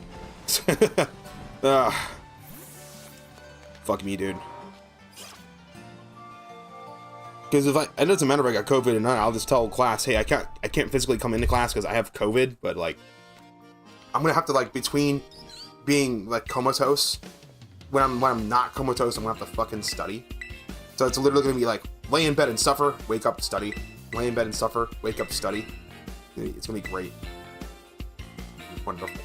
Fuck me, dude. Because if it doesn't matter if I got COVID or not, I'll just tell class, hey, I can't physically come into class because I have COVID. But like, I'm gonna have to like between being like comatose when I'm not comatose, I'm gonna have to fucking study. So it's literally gonna be like, lay in bed and suffer, wake up, study. Lay in bed and suffer, wake up, study. It's gonna be great. Wonderful.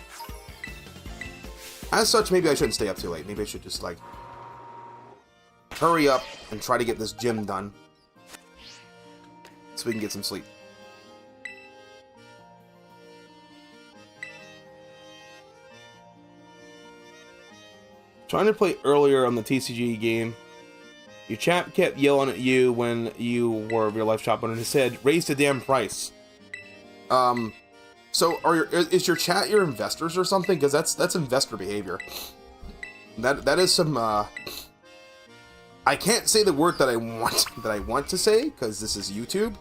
As such, maybe I shouldn't stay up too late. Maybe I should just, like, hurry up and try to get this gym done. So we can get some sleep. Trying to play earlier on the TCG game. Your chap kept yelling at you when you were real life shop owner and said, raise the damn price. So is your chat your investors or something? Because that's investor behavior. That is some I can't say the word that I want to say because this is YouTube.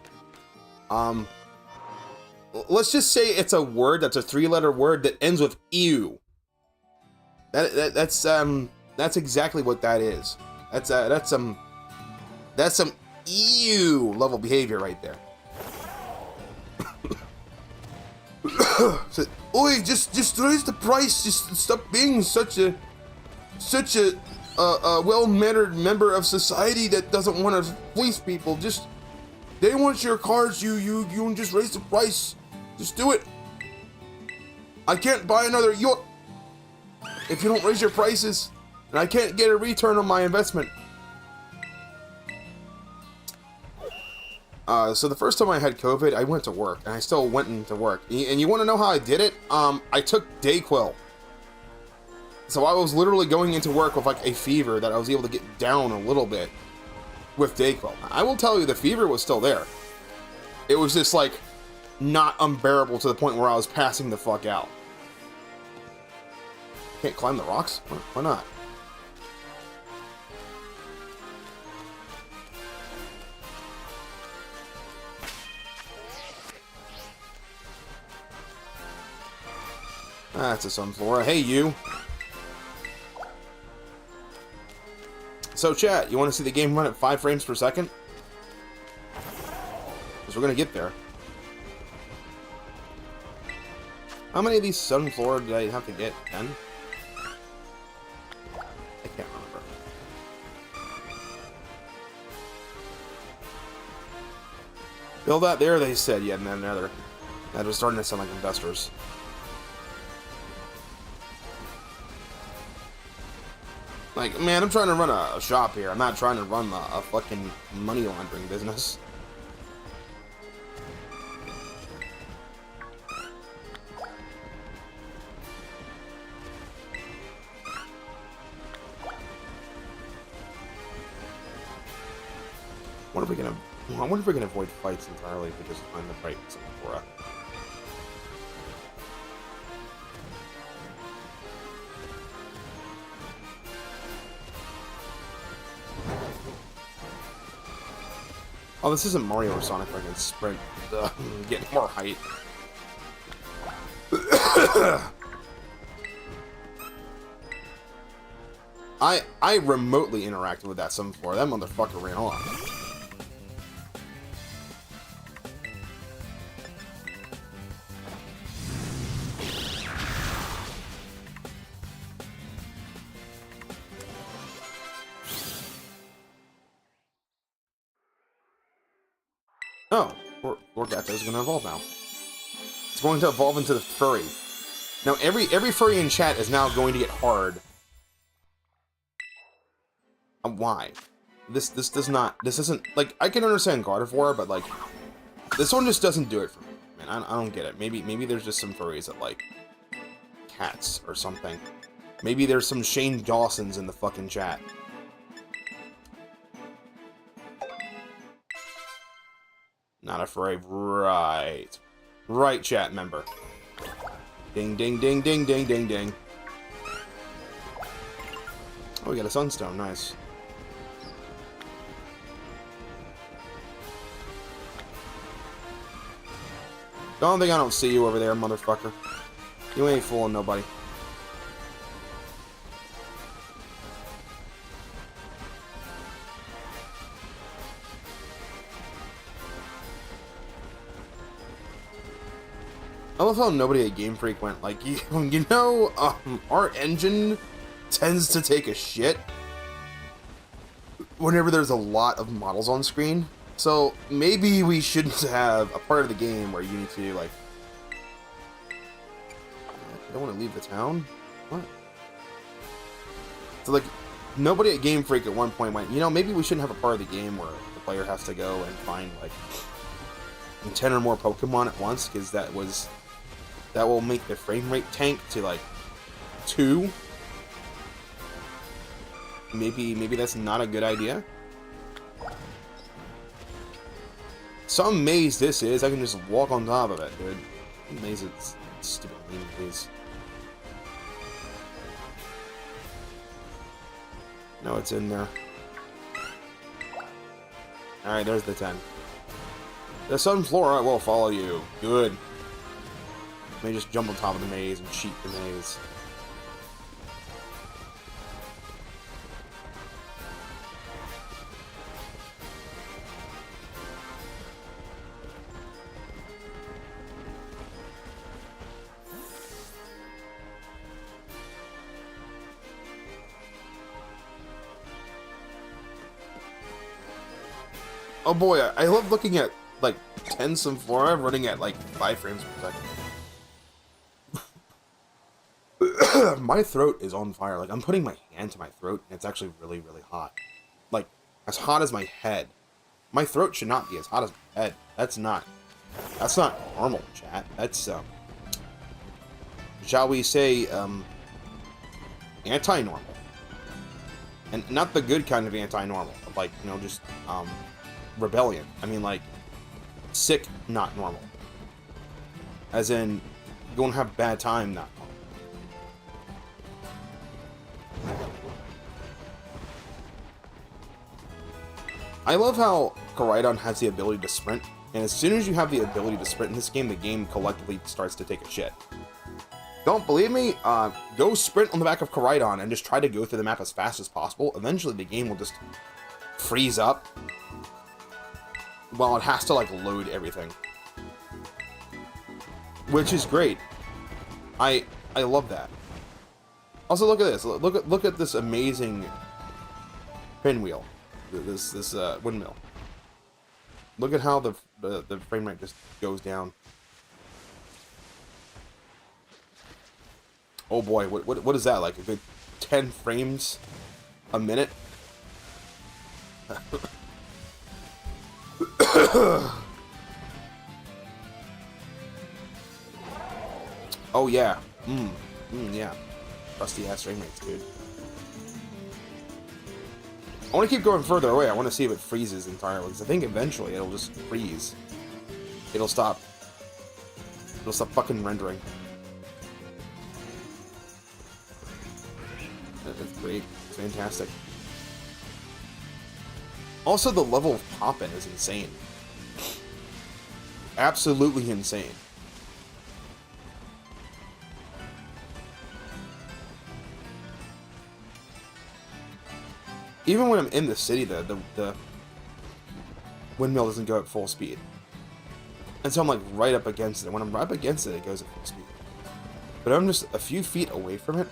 Let's just say it's a word that's a 3-letter word that ends with ew. That's exactly what that is. That's some ew level behavior right there. So, oi, just raise the price. Just stop being such a well-mannered member of society that doesn't want to fleece people. Just they want your cards. You just raise the price. Just do it. I can't buy another yacht if you don't raise your prices, and I can't get a return on my investment. So the first time I had COVID, I went to work, and I still went into work. And you want to know how I did it? I took Dayquil. So I was literally going into work with like a fever that I was able to get down a little bit with Dayquil. I will tell you, the fever was still there. It was just like not unbearable to the point where I was passing the fuck out. Can't climb the rocks? Why not? That's a Sunflora. Hey, you. So, chat, you want to see the game run at 5 frames per second? Because we're going to get there. How many of these Sunflora did I have to get? 10? I can't remember. Build that there, they said. Yet another. That was starting to sound like investors. Like, man, I'm trying to run a shop here. I'm not trying to run a fucking money laundering business. I wonder if we can avoid fights entirely if we just find the right Sephora. Oh, this isn't Mario or Sonic where I can sprint, get more height. I remotely interacted with that Sunflora. That motherfucker ran off. Oh, Gorgatha is going to evolve now. It's going to evolve into the furry. Now, every furry in chat is now going to get hard. Why? This isn't, like, I can understand God of War, but, like, this one just doesn't do it for me. Man, I don't get it. Maybe there's just some furries that like cats or something. Maybe there's some Shane Dawsons in the fucking chat. Not a furry, right. Right, chat member. Ding, ding, ding, ding, ding, ding, ding. Oh, we got a sunstone, nice. Don't think I don't see you over there, motherfucker. You ain't fooling nobody. I love how nobody at Game Freak went like, you know, our engine tends to take a shit whenever there's a lot of models on screen. So maybe we shouldn't have a part of the game where you need to, like, I don't want to leave the town? What? So, like, nobody at Game Freak at one point went, you know, maybe we shouldn't have a part of the game where the player has to go and find, like, 10 or more Pokemon at once, because that will make the frame rate tank to, like, 2. Maybe that's not a good idea. Some maze this is, I can just walk on top of it, dude. Maze, it's stupid maze. No, it's in there. Alright, there's the 10. The Sunflora will follow you. Good. Let me just jump on top of the maze and cheat the maze. Oh boy, I love looking at, like, 10 Sunflora running at, like, 5 frames per second. My throat is on fire. Like, I'm putting my hand to my throat, and it's actually really, really hot. Like, as hot as my head. My throat should not be as hot as my head. That's not normal, chat. That's, shall we say, anti-normal. And not the good kind of anti-normal. Like, you know, just, rebellion. I mean, like, sick, not normal. As in, you're gonna have a bad time, not normal. I love how Koraidon has the ability to sprint, and as soon as you have the ability to sprint in this game, the game collectively starts to take a shit. Don't believe me? Go sprint on the back of Koraidon and just try to go through the map as fast as possible. Eventually, the game will just freeze up. Well, it has to, like, load everything. Which is great. I love that. Also, look at this. Look at this amazing pinwheel. This windmill. Look at how the frame rate just goes down. Oh boy, what is that, like a good 10 frames a minute? Oh yeah. Yeah. Rusty ass frame rates, dude. I want to keep going further away. I want to see if it freezes entirely, because I think eventually it'll just freeze. It'll stop fucking rendering. That's great. It's fantastic. Also, the level of pop-in is insane. Absolutely insane. Even when I'm in the city, the windmill doesn't go at full speed. And so I'm like right up against it. When I'm right up against it, it goes at full speed. But I'm just a few feet away from it,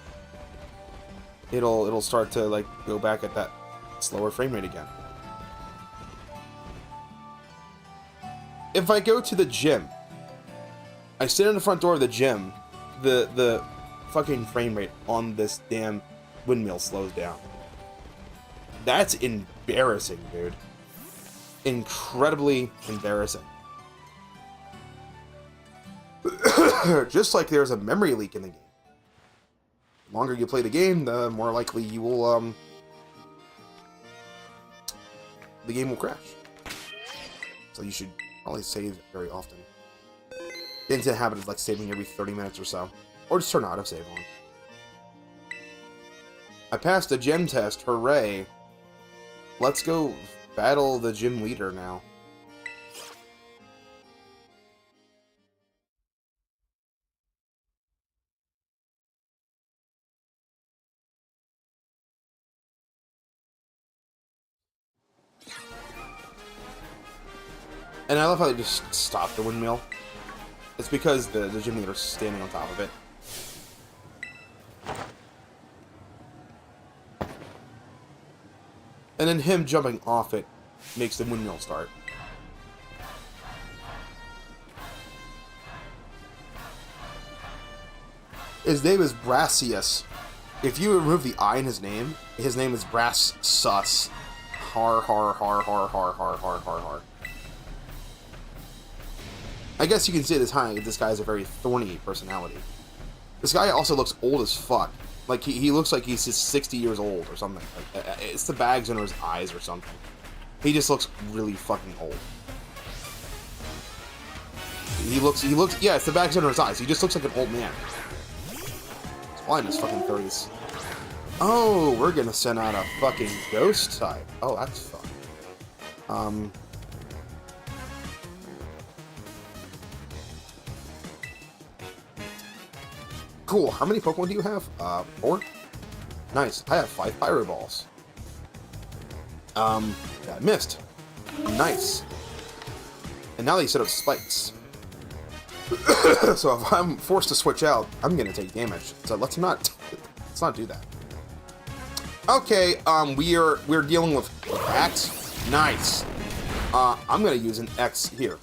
it'll start to like go back at that slower frame rate again. If I go to the gym I stand in the front door of the gym. The fucking frame rate on this damn windmill slows down. That's embarrassing, dude. Incredibly embarrassing. Just like there's a memory leak in the game. The longer you play the game, the more likely you will, the game will crash. So you should probably save very often. Get into the habit of like saving every 30 minutes or so. Or just turn auto save on. I passed the gym test, hooray. Let's go battle the gym leader now. And I love how they just stopped the windmill. It's because the gym leader's standing on top of it. And then him jumping off it makes the windmill start. His name is Brassius. If you remove the I in his name is Brass Sus. Har har har har har har har har har. I guess you can say this guy has a very thorny personality. This guy also looks old as fuck. Like, he looks like he's just 60 years old or something. Like, it's the bags under his eyes or something. He just looks really fucking old. He looks, yeah, it's the bags under his eyes. He just looks like an old man. He's probably in his fucking 30s. Oh, we're gonna send out a fucking ghost type. Oh, that's fun. Cool. How many Pokemon do you have? 4? Nice. I have 5 Pyro Balls. That missed. Nice. And now they set up spikes. So if I'm forced to switch out, I'm gonna take damage. So let's not do that. Okay, we're dealing with X. Nice. I'm gonna use an X here.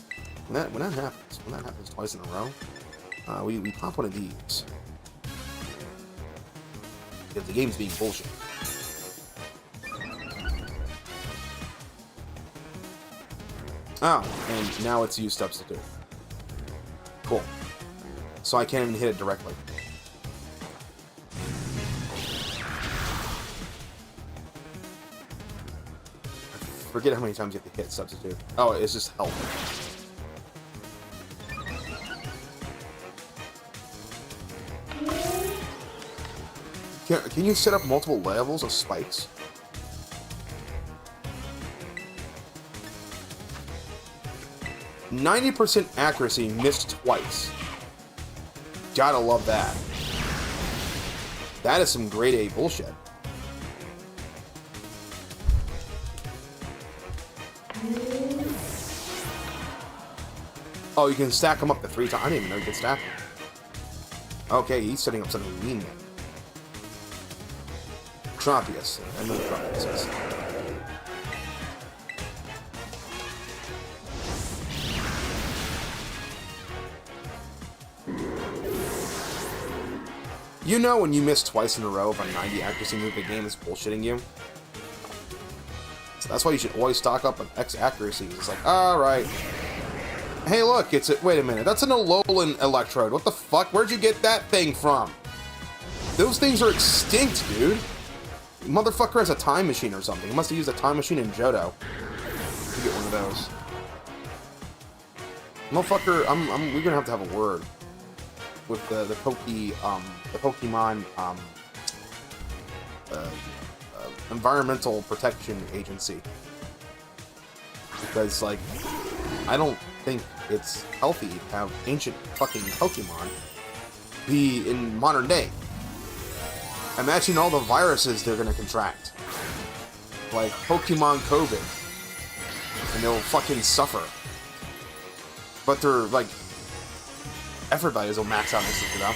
When that happens twice in a row, we pop one of these. Because the game's being bullshit. Oh, and now it's used substitute. Cool. So I can't even hit it directly. I forget how many times you have to hit substitute. Oh, it's just health. Can you set up multiple levels of spikes? %90 accuracy, missed twice. Gotta love that. That is some grade A bullshit. Oh, you can stack them up to 3 times. I didn't even know you could stack them. Okay, he's setting up something mean there. Tropius. I know what Tropius is. You know when you miss twice in a row of a 90 accuracy move, the game is bullshitting you? So that's why you should always stock up on X accuracy. It's like, alright. Hey look, wait a minute, that's an Alolan Electrode. What the fuck? Where'd you get that thing from? Those things are extinct, dude. Motherfucker has a time machine or something. He must have used a time machine in Johto to get one of those. Motherfucker, we're gonna have to have a word with the Pokemon Environmental Protection Agency, because like I don't think it's healthy to have ancient fucking Pokemon be in modern day. Imagine all the viruses they're gonna contract. Like Pokemon COVID. And they'll fucking suffer. But they're like everybody's will max out this, you know?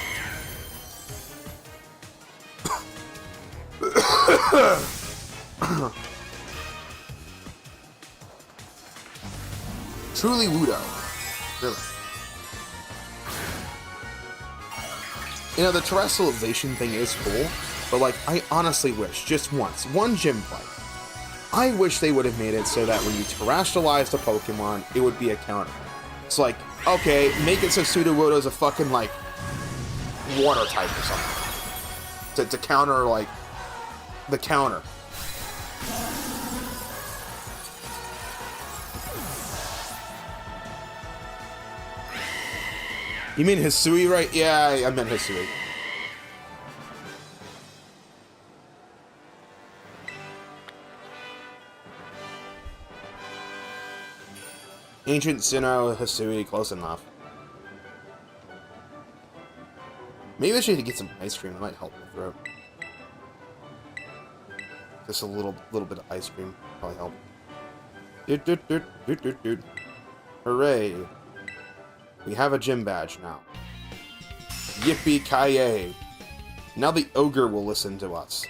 Truly Wudo. Really. You know, the terrestrialization thing is cool, but like, I honestly wish, just once, one gym play, I wish they would have made it so that when you terrestrialize the Pokemon, it would be a counter. It's like, okay, make it so Sudowoodo's a fucking, like, water type or something. To counter, like, the counter. You mean Hisui, right? Yeah, I meant Hisui. Ancient Sinnoh, Hisui, close enough. Maybe I should get some ice cream. It might help my throat. Just a little bit of ice cream probably help. Doot. Hooray! We have a gym badge now. Yippee-ki-yay! Now the ogre will listen to us.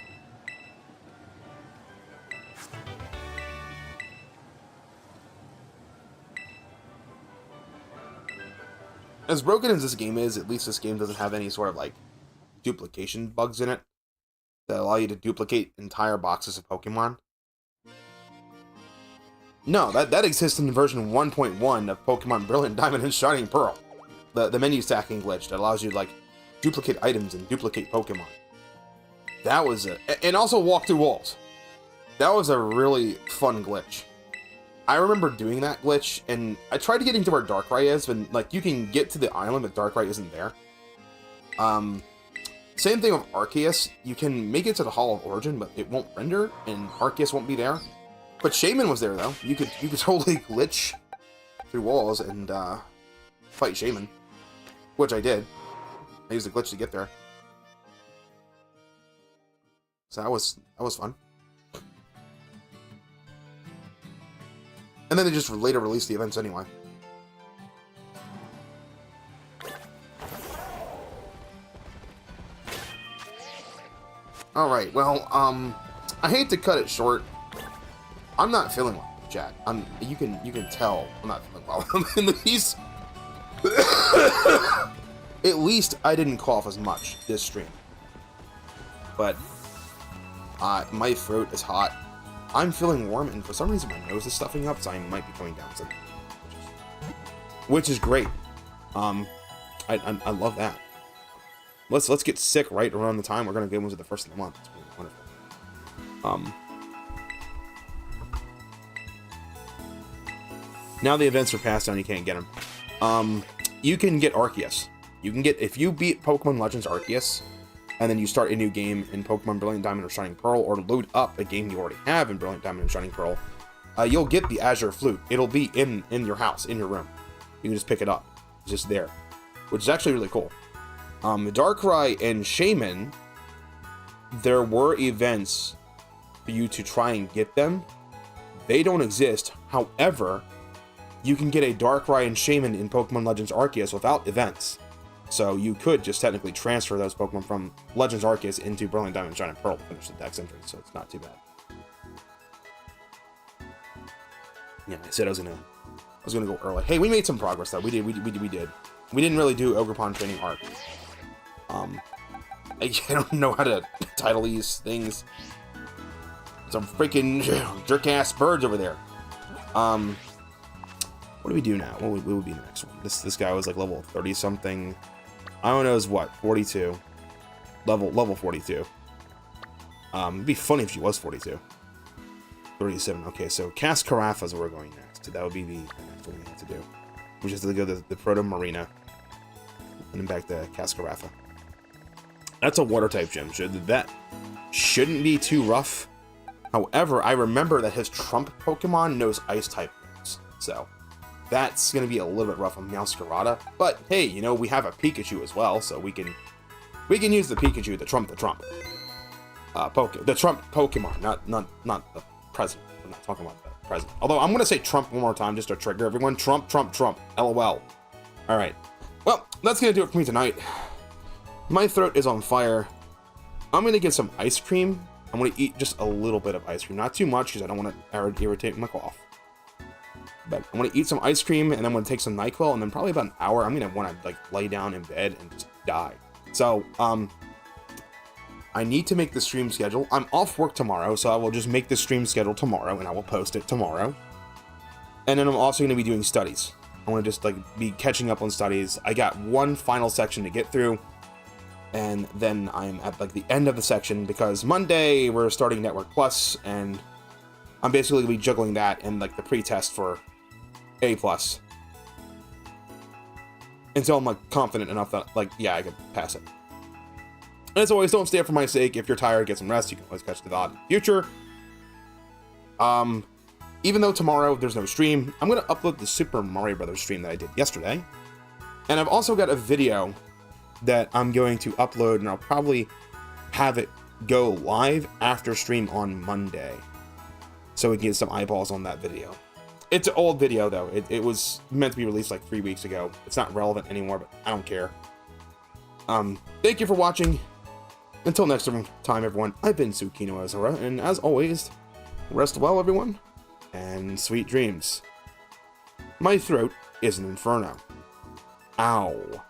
As broken as this game is, at least this game doesn't have any sort of, like, duplication bugs in it that allow you to duplicate entire boxes of Pokemon. No, that exists in version 1.1 of Pokemon Brilliant Diamond and Shining Pearl. The menu stacking glitch that allows you to, like, duplicate items and duplicate Pokemon. That was it. And also walk through walls. That was a really fun glitch. I remember doing that glitch, and I tried to get into where Darkrai is, but, like, you can get to the island, but Darkrai isn't there. Same thing with Arceus. You can make it to the Hall of Origin, but it won't render, and Arceus won't be there. But Shaman was there, though. You could totally glitch through walls and, fight Shaman. Which I did. I used the glitch to get there. So that was fun. And then they just later released the events anyway. Alright, well, I hate to cut it short. I'm not feeling well, chat. You can tell I'm not feeling well. At least I didn't cough as much this stream. But my throat is hot. I'm feeling warm, and for some reason my nose is stuffing up, so I might be coming down with something, which is great. I love that. Let's get sick right around the time we're gonna get into the first of the month. It's really wonderful. Now the events are passed down, you can't get them. You can get Arceus. You can get, if you beat Pokemon Legends Arceus, and then you start a new game in Pokemon Brilliant Diamond or Shining Pearl, or load up a game you already have in Brilliant Diamond and Shining Pearl, you'll get the Azure Flute. It'll be in your house, in your room. You can just pick it up. It's just there. Which is actually really cool. Darkrai and Shaman, there were events for you to try and get them. They don't exist. However, you can get a Darkrai and Shaman in Pokemon Legends Arceus without events. So you could just technically transfer those Pokemon from Legends Arceus into Brilliant Diamond and Shining Pearl to finish the dex entry, so it's not too bad. Yeah, I said I was gonna go early. Hey, we made some progress though. We did. We didn't really do Ogrepon training arc. I don't know how to title these things. Some freaking jerk-ass birds over there. What do we do now? What would be the next one? This guy was like level 30 something. I don't know, is what, 42. Level 42. It'd be funny if she was 42. 37. Okay, so Cascarafa is where we're going next. That would be the next one we have to do. We just have to go to the Proto Marina. And then back to Cascarafa. That's a water type gym. That shouldn't be too rough. However, I remember that his trump Pokemon knows ice type moves. So that's going to be a little bit rough on Meowscarada. But hey, you know, we have a Pikachu as well, so we can use the Pikachu to trump the Trump. The Trump Pokemon, not the present. We're not talking about the present. Although I'm going to say Trump one more time just to trigger everyone. Trump. LOL. Alright. Well, that's going to do it for me tonight. My throat is on fire. I'm going to get some ice cream. I'm going to eat just a little bit of ice cream. Not too much, because I don't want to irritate my cough. But I'm going to eat some ice cream, and then I'm going to take some NyQuil, and then probably about an hour, I'm going to want to, like, lay down in bed and just die. So, I need to make the stream schedule. I'm off work tomorrow, so I will just make the stream schedule tomorrow, and I will post it tomorrow. And then I'm also going to be doing studies. I want to just, like, be catching up on studies. I got one final section to get through, and then I'm at, like, the end of the section, because Monday we're starting Network Plus, and I'm basically going to be juggling that and, like, the pre-test for A+. Until I'm, like, confident enough that, like, yeah, I can pass it. And as always, don't stay up for my sake. If you're tired, get some rest. You can always catch the VOD in the future. Even though tomorrow there's no stream, I'm going to upload the Super Mario Brothers stream that I did yesterday. And I've also got a video that I'm going to upload, and I'll probably have it go live after stream on Monday, so we can get some eyeballs on that video. It's an old video, though. It was meant to be released like 3 weeks ago. It's not relevant anymore, but I don't care. Thank you for watching. Until next time, everyone, I've been Tsukino Azura, and as always, rest well, everyone, and sweet dreams. My throat is an inferno. Ow.